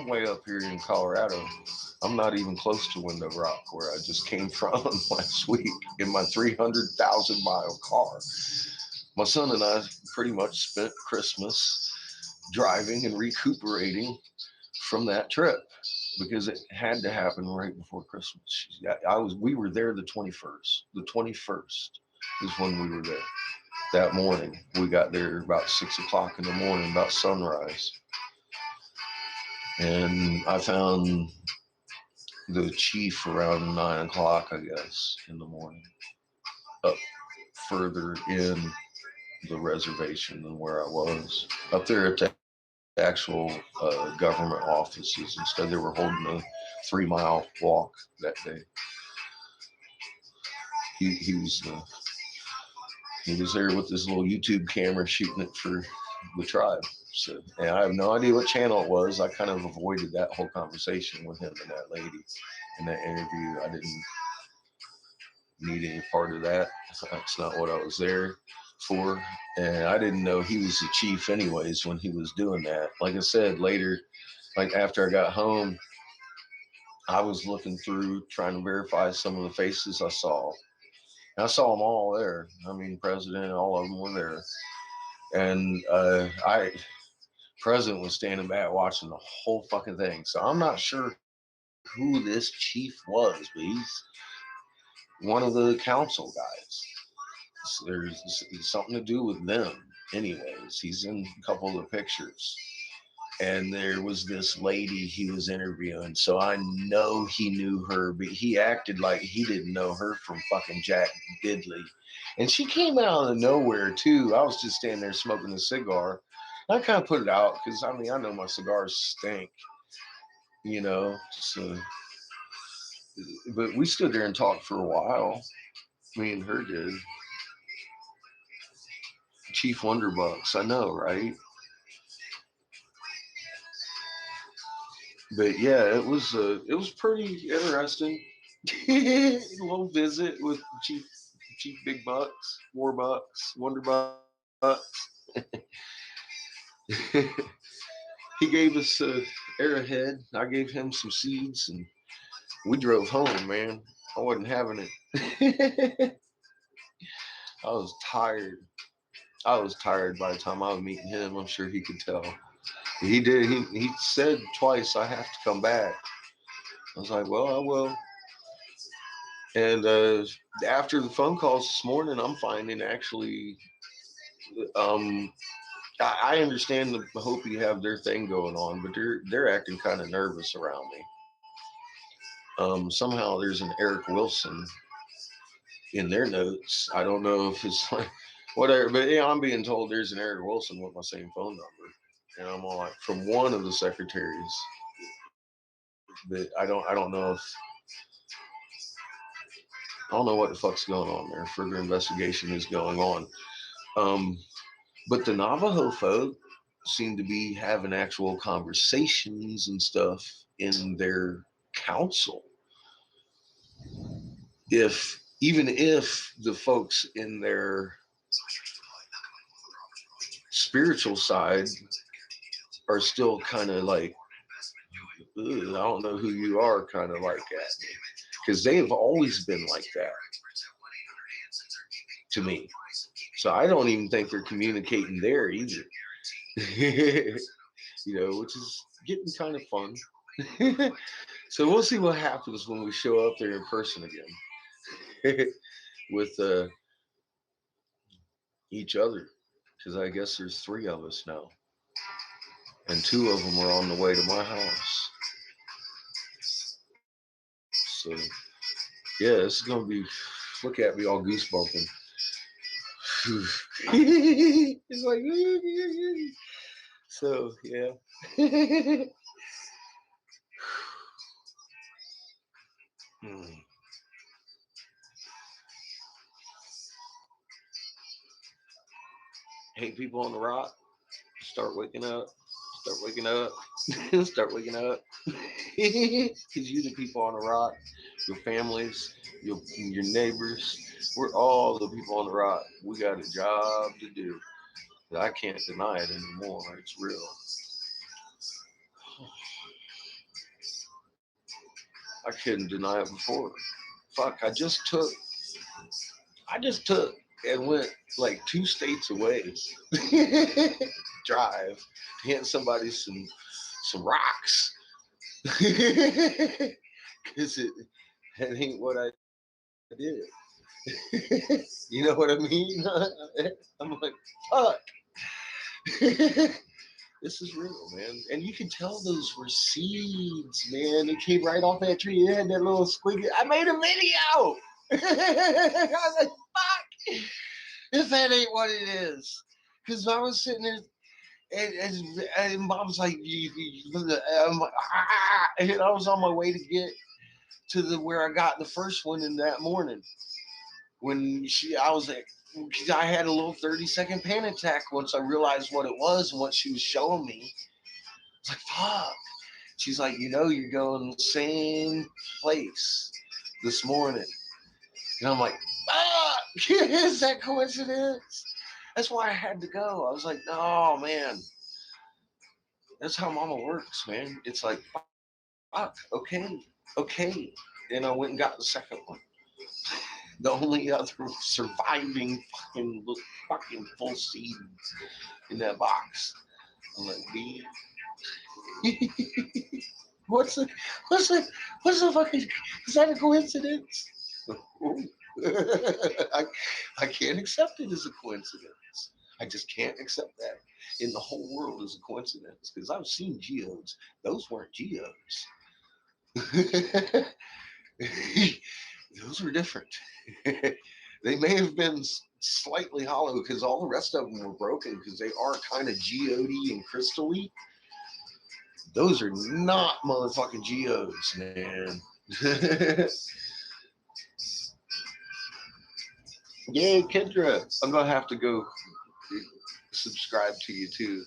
Speaker 3: way up here in Colorado. I'm not even close to Window Rock, where I just came from last week in my 300,000-mile car. My son and I pretty much spent Christmas driving and recuperating from that trip, because it had to happen right before Christmas. We were there the 21st. The 21st is when we were there. That morning, we got there about 6 o'clock in the morning, about sunrise. And I found the chief around 9 o'clock, I guess, in the morning, up further in the reservation than where I was. Up there at the actual government offices. Instead, they were holding a 3-mile walk that day. He was there with his little YouTube camera shooting it for the tribe. So, and I have no idea what channel it was. I kind of avoided that whole conversation with him and that lady in that interview. I didn't need any part of that. That's not what I was there for. And I didn't know he was the chief anyways when he was doing that. Like I said, later, like after I got home, I was looking through trying to verify some of the faces I saw. And I saw them all there. I mean, President, all of them were there. And President was standing back watching the whole fucking thing. So I'm not sure who this chief was, but he's one of the council guys. So there's something to do with them. Anyways, he's in a couple of the pictures. And there was this lady he was interviewing. So I know he knew her, but he acted like he didn't know her from fucking Jack Diddley. And she came out of nowhere too. I was just standing there smoking a cigar. I kind of put it out because I mean I know my cigars stink, you know. So, but we stood there and talked for a while. Me and her did. Chief Wonderbucks, I know, right? But yeah, it was pretty interesting. A little visit with Chief Big Bucks, Warbucks, Wonderbucks. He gave us a Arrowhead. I gave him some seeds, and we drove home. Man, I wasn't having it. I was tired. I was tired by the time I was meeting him. I'm sure he could tell. He did. He said twice, "I have to come back." I was like, "Well, I will." And after the phone calls this morning, I'm finding actually, um, I understand the Hopi have their thing going on, but they're acting kind of nervous around me. Somehow there's an Eric Wilson in their notes. I don't know if it's like whatever, but yeah, I'm being told there's an Eric Wilson with my same phone number, and I'm all like from one of the secretaries. But I don't know what the fuck's going on there. Further investigation is going on. Um, but the Navajo folk seem to be having actual conversations and stuff in their council. If the folks in their spiritual side are still kind of like, I don't know who you are, kind of like that, because they have always been like that to me. So I don't even think they're communicating there either. Which is getting kind of fun. So we'll see what happens when we show up there in person again with each other, because I guess there's 3 of us now, and 2 of them are on the way to my house. So yeah, this is gonna be. Look at me all goosebumping. It's like so yeah. Hey, people on the rock, start waking up. Start waking up. Start waking up. Because you, the people on the rock, your families, your neighbors, we're all the people on the rock. We got a job to do. I can't deny it anymore. It's real. I couldn't deny it before. Fuck, I just took and went like 2 states away. Drive to hand somebody some rocks. Because that ain't what I did. You know what I mean? I'm like, fuck. This is real, man. And you can tell those were seeds, man. It came right off that tree. It had that little squiggy. I made a video. I was like, fuck. If that ain't what it is. Because I was sitting there and Mom's like, I'm like, and I was on my way to get to where I got the first one in that morning. When I was like, I had a little 30-second panic attack once I realized what it was and what she was showing me. It's like, fuck. She's like, you're going the same place this morning. And I'm like, ah, is that coincidence? That's why I had to go. I was like, no, man. That's how mama works, man. It's like, fuck, okay. And I went and got the second one. The only other surviving fucking full seed in that box. I'm like, B. what's the what's the what's the fucking is that a coincidence? I, I can't accept it as a coincidence. I just can't accept that in the whole world as a coincidence because I've seen geodes. Those weren't geodes. Those were different. They may have been slightly hollow because all the rest of them were broken because they are kind of geody and crystally. Those are not motherfucking geodes, man. Yay, Kendra. I'm going to have to go subscribe to you too.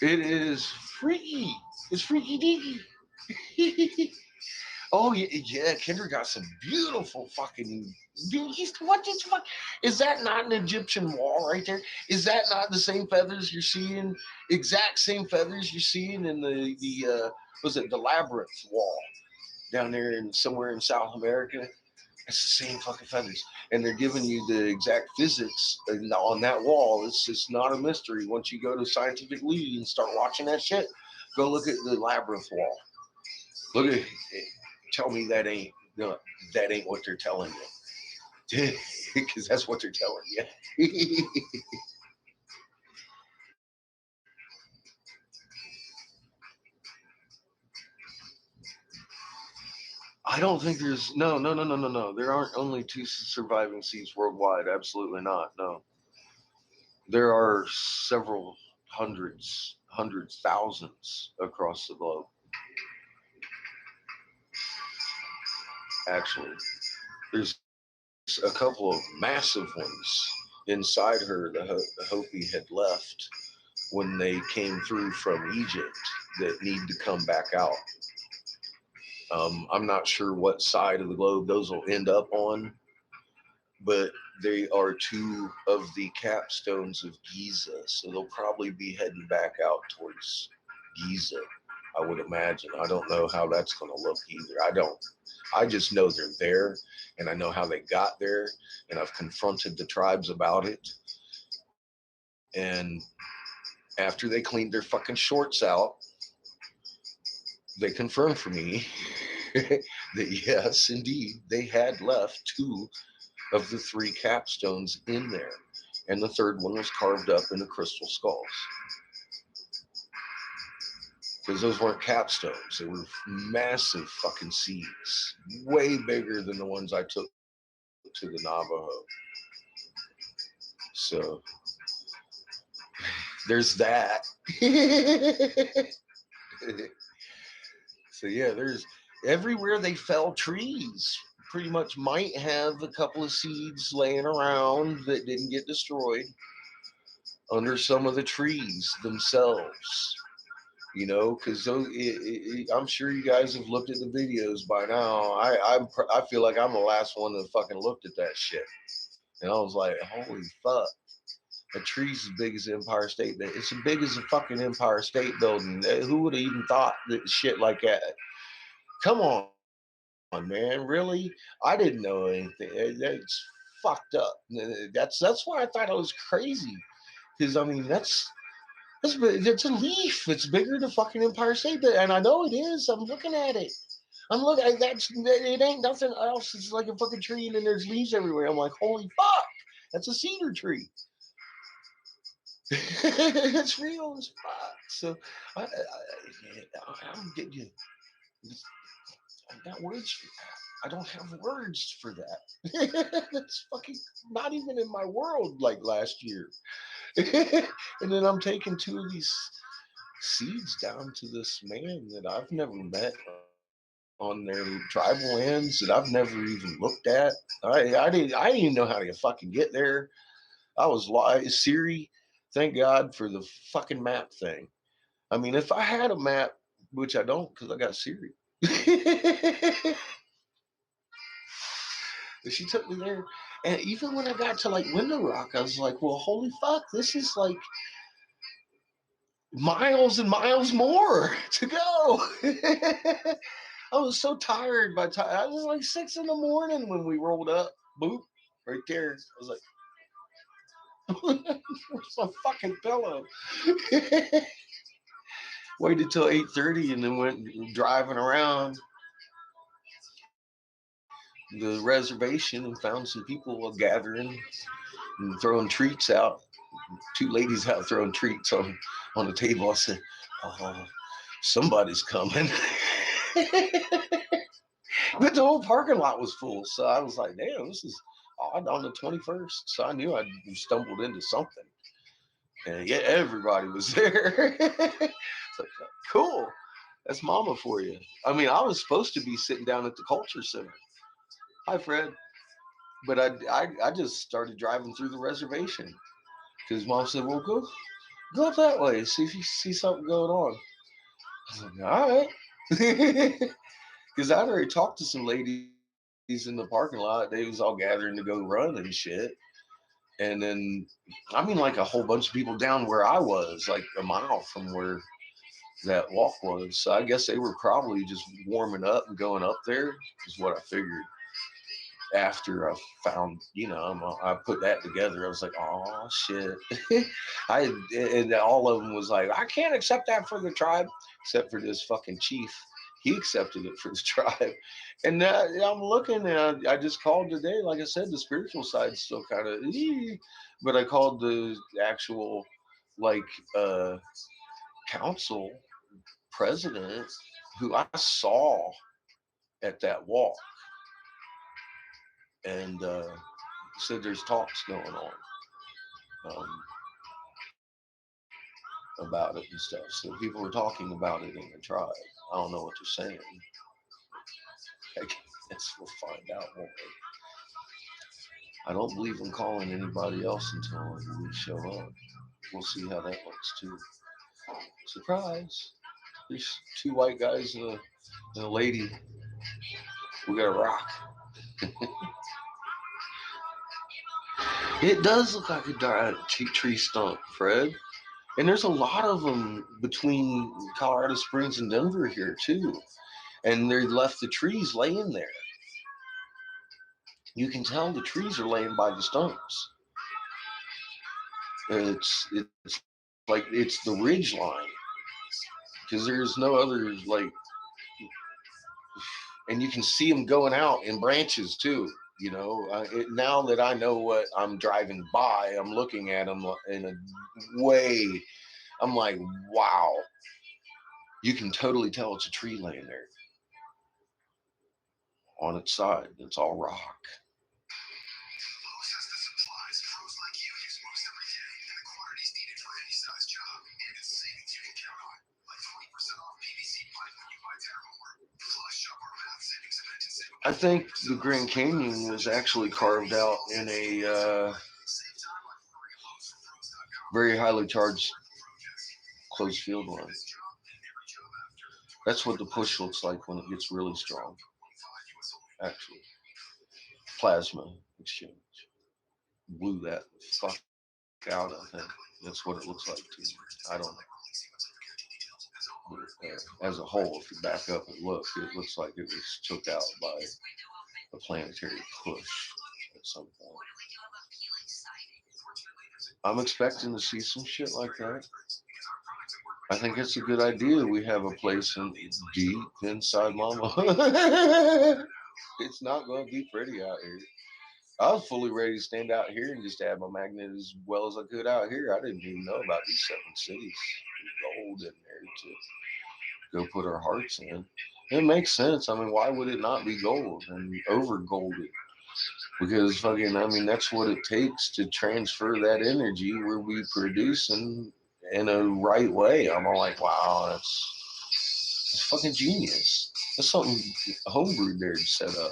Speaker 3: It is freaky. It's freaky deaky. Oh yeah, Kendra got some beautiful fucking. What is fuck? Is that not an Egyptian wall right there? Is that not the same feathers you're seeing? Exact same feathers you're seeing in the was it the labyrinth wall down there in somewhere in South America? It's the same fucking feathers, and they're giving you the exact physics on that wall. It's just not a mystery. Once you go to Scientific Lead and start watching that shit, go look at the labyrinth wall. Look at it. Tell me that ain't no, that ain't what they're telling you, because that's what they're telling you. I don't think there's no. There aren't only two surviving seas worldwide. Absolutely not. No, there are several hundreds, thousands across the globe. Actually, there's a couple of massive ones inside her. The Hopi had left when they came through from Egypt that need to come back out. I'm not sure what side of the globe those will end up on, but they are two of the capstones of Giza, so they'll probably be heading back out towards Giza. I would imagine. I don't know how that's going to look either. I don't. I just know they're there, and I know how they got there, and I've confronted the tribes about it. And after they cleaned their fucking shorts out, they confirmed for me that yes, indeed, they had left two of the three capstones in there, and the third one was carved up into crystal skulls. Because those weren't capstones, they were massive fucking seeds, way bigger than the ones I took to the Navajo. So there's that. So yeah, there's everywhere they fell trees pretty much might have a couple of seeds laying around that didn't get destroyed under some of the trees themselves. Because I'm sure you guys have looked at the videos by now. I feel like I'm the last one that fucking looked at that shit, and I was like, holy fuck. A tree's as big as Empire State. It's as big as a fucking Empire State Building. Who would have even thought that shit like that? Come on, man. Really? I didn't know anything. That's fucked up. That's why I thought it was crazy. Because I mean, it's a leaf. It's bigger than fucking Empire State, and I know it is. I'm looking at it. I'm looking at it. Ain't nothing else. It's like a fucking tree, and then there's leaves everywhere. I'm like, holy fuck! That's a cedar tree. It's real as fuck. So I'm getting you. I got words for that. I don't have words for that. That's fucking not even in my world like last year. And then I'm taking two of these seeds down to this man that I've never met or on their tribal lands that I've never even looked at. I didn't even know how to fucking get there. I was Siri. Thank God for the fucking map thing. I mean, if I had a map, which I don't because I got Siri. But she took me there. And even when I got to like Window Rock, I was like, well, holy fuck, this is like miles and miles more to go. I was so tired by time. I was like 6 a.m. when we rolled up. Boop, right there. I was like, where's my fucking pillow? Waited till 8:30 and then went driving around the reservation and found some people gathering and throwing treats out. Two ladies out throwing treats on the table. I said, "Oh, somebody's coming." But the whole parking lot was full, so I was like, "Damn, this is odd on the 21st." So I knew I stumbled into something, and yeah, everybody was there. It's like, cool. That's mama for you. I mean, I was supposed to be sitting down at the culture center. Hi, Fred. But I just started driving through the reservation because mom said, "Well, go up that way, see if you see something going on." I was like, "All right," because I'd already talked to some ladies in the parking lot. They was all gathering to go run and shit. And then, I mean, like a whole bunch of people down where I was, like a mile from where that walk was. So I guess they were probably just warming up and going up there, is what I figured. After I found, I put that together. I was like, oh shit. And all of them was like, I can't accept that for the tribe, except for this fucking chief. He accepted it for the tribe. And I'm looking, and I just called today. Like I said, the spiritual side's still kind of, but I called the actual, like, council president who I saw at that walk, and said there's talks going on um, about it and stuff. So people were talking about it in the tribe. I don't know what they're saying. I guess we'll find out, won't we? I don't believe in calling anybody else until we show up. We'll see how that looks too. Surprise! There's two white guys and a lady. We got a rock. It does look like a tree stump, Fred. And there's a lot of them between Colorado Springs and Denver here too. And they left the trees laying there. You can tell the trees are laying by the stumps. It's like it's the ridge line because there's no other like, and you can see them going out in branches too. Now that I know what I'm driving by, I'm looking at them in a way. I'm like, wow, you can totally tell it's a tree laying there on its side. It's all rock. I think the Grand Canyon was actually carved out in a very highly charged closed field line. That's what the push looks like when it gets really strong. Actually, plasma exchange blew that fuck out. I think that's what it looks like to me. I don't know. As a whole, if you back up and look, it looks like it was took out by a planetary push at some point. I'm expecting to see some shit like that. I think it's a good idea. We have a place in deep inside Mama. It's not going to be pretty out here. I was fully ready to stand out here and just add my magnet as well as I could out here. I didn't even know about these 7 cities. There's gold in there to go put our hearts in. It makes sense. I mean, why would it not be gold and over golded? Because fucking, I mean, that's what it takes to transfer that energy where we produce in a right way. I'm all like, wow, that's fucking genius. That's something homebrew nerd set up.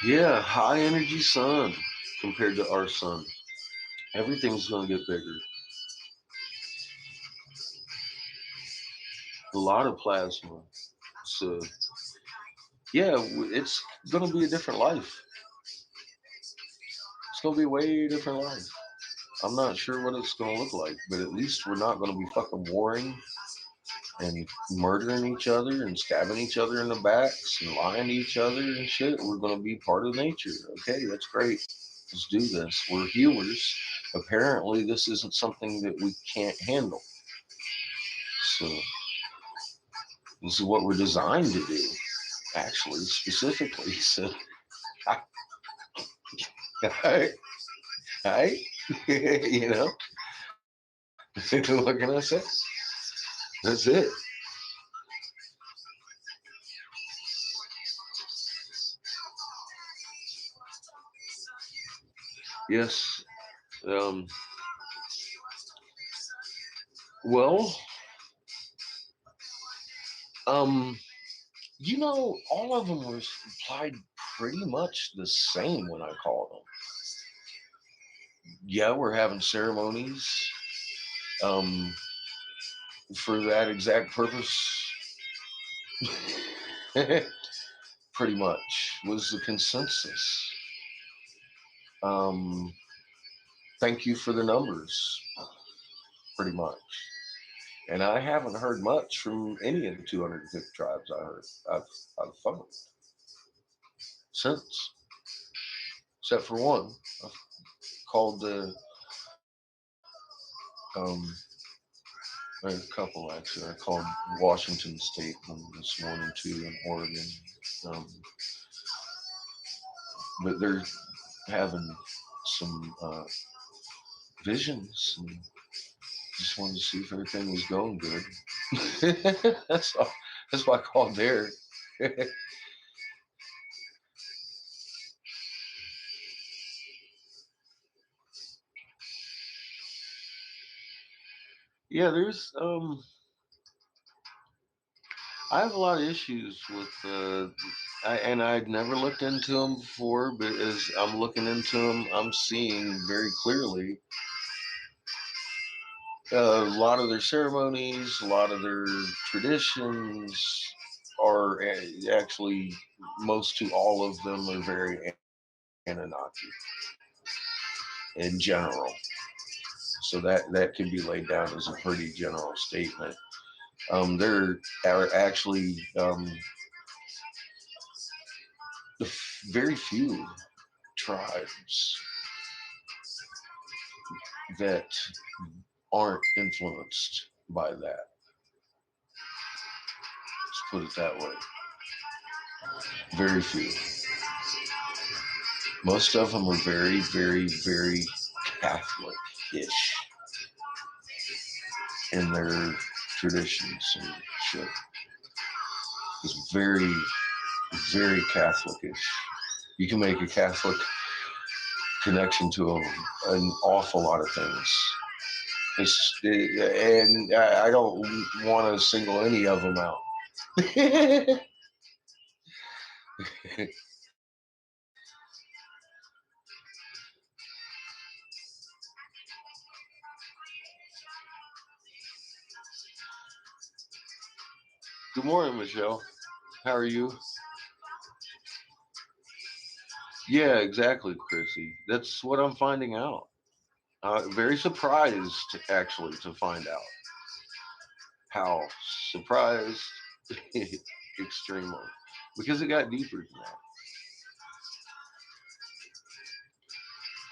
Speaker 3: Yeah, high energy sun compared to our sun. Everything's going to get bigger. A lot of plasma. So, yeah, it's going to be a different life. It's going to be a way different life. I'm not sure what it's going to look like, but at least we're not going to be fucking warring and murdering each other and stabbing each other in the backs and lying to each other and shit. We're going to be part of nature. Okay, that's great. Let's do this. We're healers. Apparently, this isn't something that we can't handle. So, this is what we're designed to do, actually, specifically. So, right? Right? You know, what can I say? That's it. Yes. Um, well, um, all of them were applied pretty much the same when I called them. Yeah, we're having ceremonies um, for that exact purpose. Pretty much was the consensus. Um, Thank you for the numbers, pretty much. And I haven't heard much from any of the 250 tribes I've found since, except for one. I've called the a couple actually. I called Washington State one this morning too, in Oregon. Um, but they're having some visions, and just wanted to see if everything was going good. that's all, that's why I called there. Yeah, there's I have a lot of issues with and I'd never looked into them before, but as I'm looking into them, I'm seeing very clearly a lot of their ceremonies, a lot of their traditions are actually, most to all of them are very Anunnaki in general. So that can be laid down as a pretty general statement. There are actually very few tribes that aren't influenced by that. Let's put it that way. Very few. Most of them are very, very, very Catholic-ish in their traditions and shit. It's very, very Catholic-ish. You can make a Catholic connection to an awful lot of things. And I don't want to single any of them out. Good morning, Michelle. How are you? Yeah, exactly, Chrissy. That's what I'm finding out. Very surprised, actually, to find out how surprised, extremely, because it got deeper than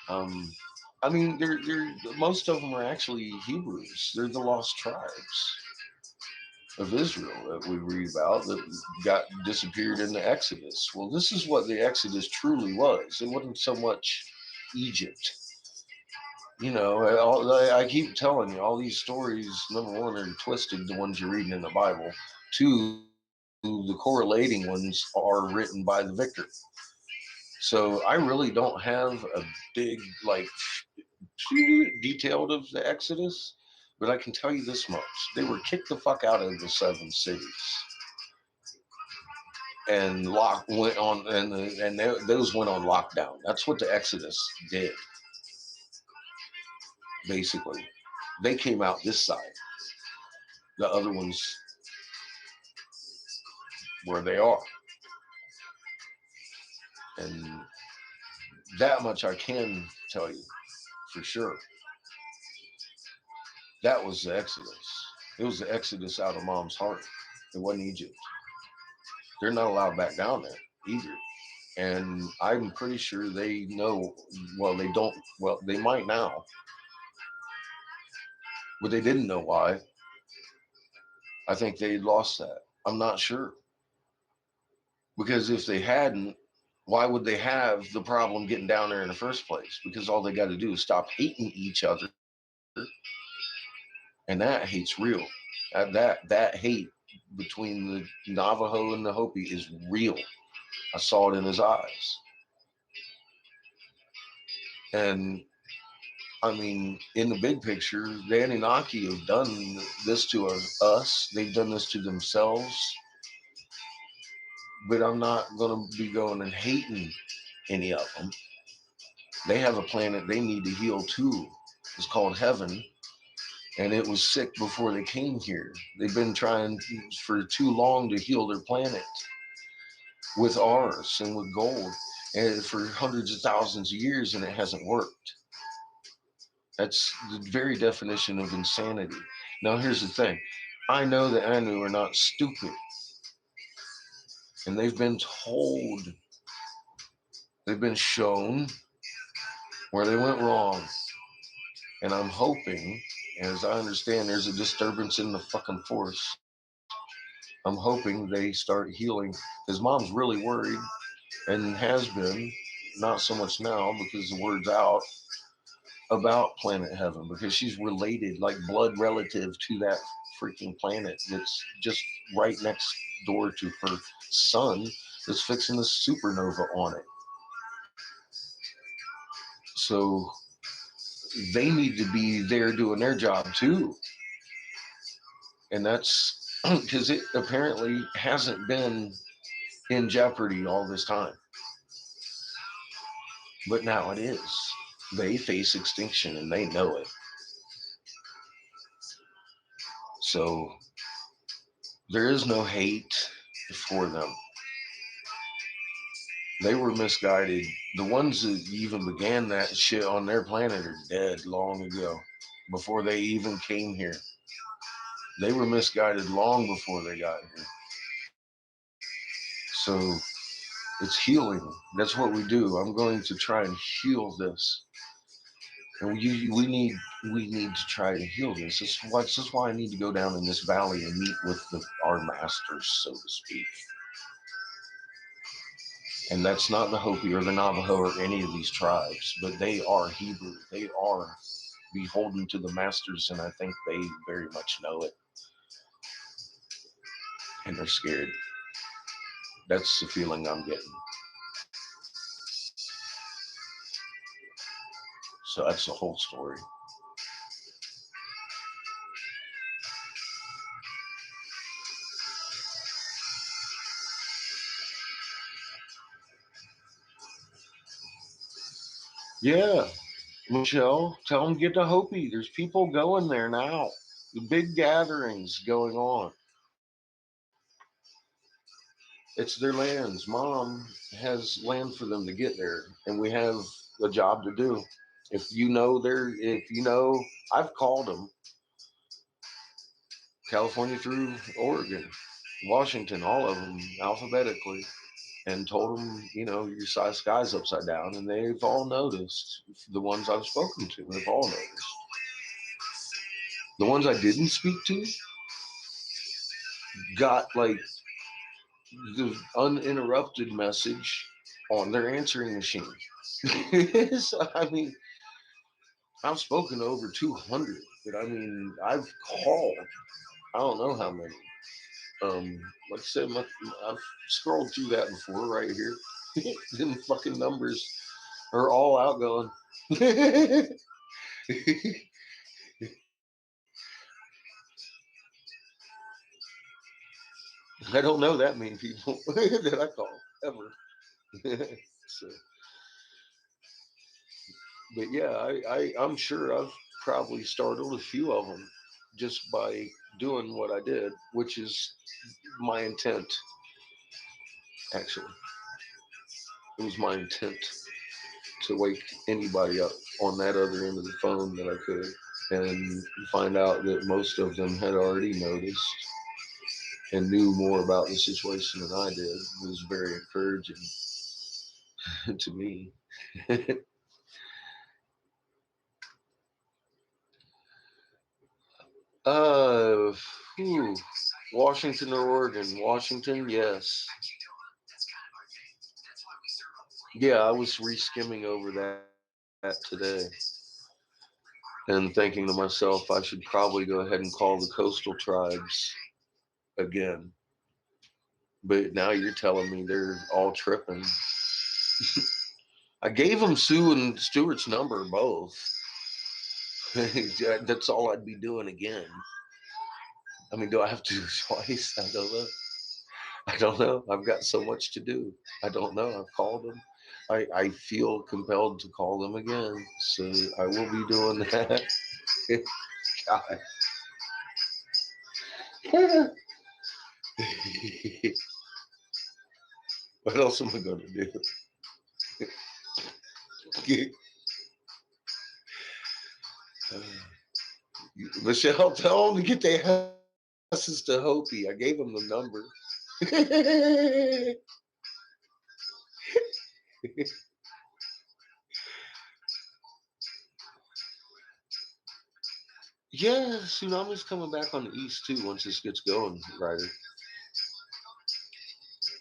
Speaker 3: that. Um, I mean, they're most of them are actually Hebrews. They're the lost tribes of Israel that we read about that got disappeared in the Exodus. Well, this is what the Exodus truly was. It wasn't so much Egypt. I keep telling you, all these stories, number one, are twisted, the ones you're reading in the Bible. Two, the correlating ones are written by the victor. So I really don't have a big, like, detailed of the Exodus, but I can tell you this much: they were kicked the fuck out of the 7 cities, and lock went on, and those went on lockdown. That's what the Exodus did. Basically, they came out this side. The other ones where they are, and that much I can tell you for sure. That was the Exodus. It was the Exodus out of mom's heart. It wasn't Egypt. They're not allowed back down there either. And I'm pretty sure they know. Well, they don't. Well, they might now, but they didn't know why. I think they lost that. I'm not sure, because if they hadn't, why would they have the problem getting down there in the first place? Because all they got to do is stop hating each other, and that hate's real. That hate between the Navajo and the Hopi is real. I saw it in his eyes, and I mean, in the big picture, the Anunnaki have done this to us. They've done this to themselves. But I'm not going to be going and hating any of them. They have a planet they need to heal too. It's called Heaven, and it was sick before they came here. They've been trying for too long to heal their planet with ours and with gold, and for hundreds of thousands of years, and it hasn't worked. That's the very definition of insanity. Now, here's the thing. I know the Anu are not stupid, and they've been told, they've been shown where they went wrong. And I'm hoping, as I understand, there's a disturbance in the fucking force. I'm hoping they start healing, because mom's really worried and has been, not so much now because the word's out, about planet Heaven, because she's related, like blood relative to that freaking planet that's just right next door to her sun that's fixing a supernova on it. So they need to be there doing their job too. And that's because it apparently hasn't been in jeopardy all this time. But now it is. They face extinction and they know it. So there is no hate for them. They were misguided. The ones that even began that shit on their planet are dead long ago, before they even came here. They were misguided long before they got here. So it's healing. That's what we do. I'm going to try and heal this. And we need to try to heal this. This is why I need to go down in this valley and meet with our masters, so to speak. And that's not the Hopi or the Navajo or any of these tribes, but they are Hebrew. They are beholden to the masters, and I think they very much know it. And they're scared. That's the feeling I'm getting. So that's the whole story. Yeah, Michelle, tell them get to Hopi. There's people going there now. The big gatherings going on. It's their lands. Mom has land for them to get there, and we have a job to do. If you know, I've called them, California through Oregon, Washington, all of them alphabetically, and told them, your size sky's upside down, and they've all noticed. The ones I've spoken to, they've all noticed. The ones I didn't speak to got like the uninterrupted message on their answering machine. So, I mean, I've spoken to over 200, but I mean, I've called, I don't know how many. Like I said, I've scrolled through that before right here. Them fucking numbers are all outgoing. I don't know that many people that I call ever. So, but yeah, I'm sure I've probably startled a few of them just by doing what I did, which is my intent. Actually, it was my intent to wake anybody up on that other end of the phone that I could, and find out that most of them had already noticed and knew more about the situation than I did. Was very encouraging to me. uh, whew. Washington or Oregon? Washington, yes. Yeah, I was reskimming over that today and thinking to myself, I should probably go ahead and call the coastal tribes again. But now you're telling me they're all tripping. I gave them Sue and Stewart's number both. That's all I'd be doing again. I mean, do I have to do it twice? I don't know. I don't know. I've got so much to do. I don't know. I've called them. I feel compelled to call them again. So I will be doing that. God. What else am I going to do? Michelle, tell them to get their asses to Hopi. I gave them the number. Yeah, tsunami's coming back on the east too once this gets going, Ryder.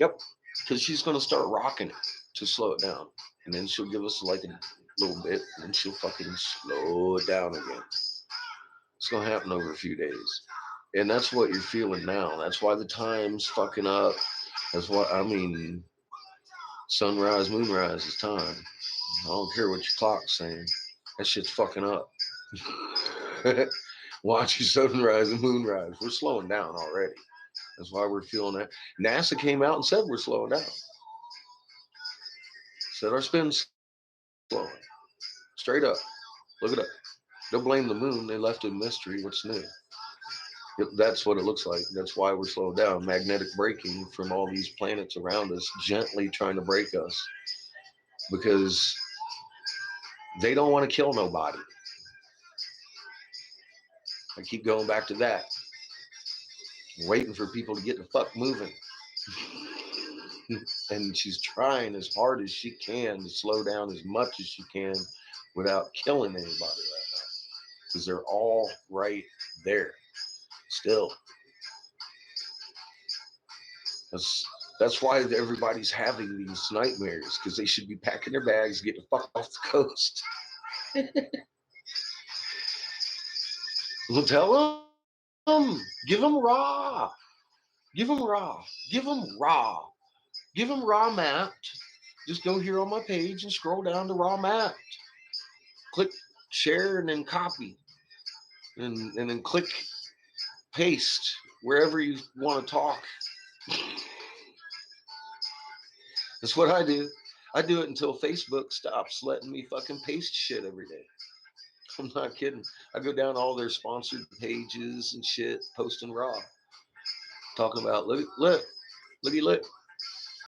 Speaker 3: Yep, because she's going to start rocking it to slow it down. And then she'll give us like a little bit, and then she'll fucking slow it down again. It's going to happen over a few days. And that's what you're feeling now. That's why the time's fucking up. That's why, I mean, sunrise, moonrise is time. I don't care what your clock's saying. That shit's fucking up. Watch your sunrise and moonrise. We're slowing down already. That's why we're feeling that. NASA came out and said we're slowing down. Said our spin's slowing. Straight up. Look it up. Don't blame the moon. They left a mystery. What's new? That's what it looks like. That's why we're slowed down. Magnetic braking from all these planets around us, gently trying to break us because they don't want to kill nobody. I keep going back to that. Waiting for people to get the fuck moving. And she's trying as hard as she can to slow down as much as she can without killing anybody right now. Because they're all right there. Still. That's why everybody's having these nightmares, because they should be packing their bags, get the fuck off the coast. Well, tell them, give them raw. Give them raw. Give them raw. Give them raw mapped. Just go here on my page and scroll down to raw mapped. Click share and then copy. And then click paste wherever you want to talk. That's what I do. I do it until Facebook stops letting me fucking paste shit every day. I'm not kidding. I go down all their sponsored pages and shit, posting raw. Talking about, look,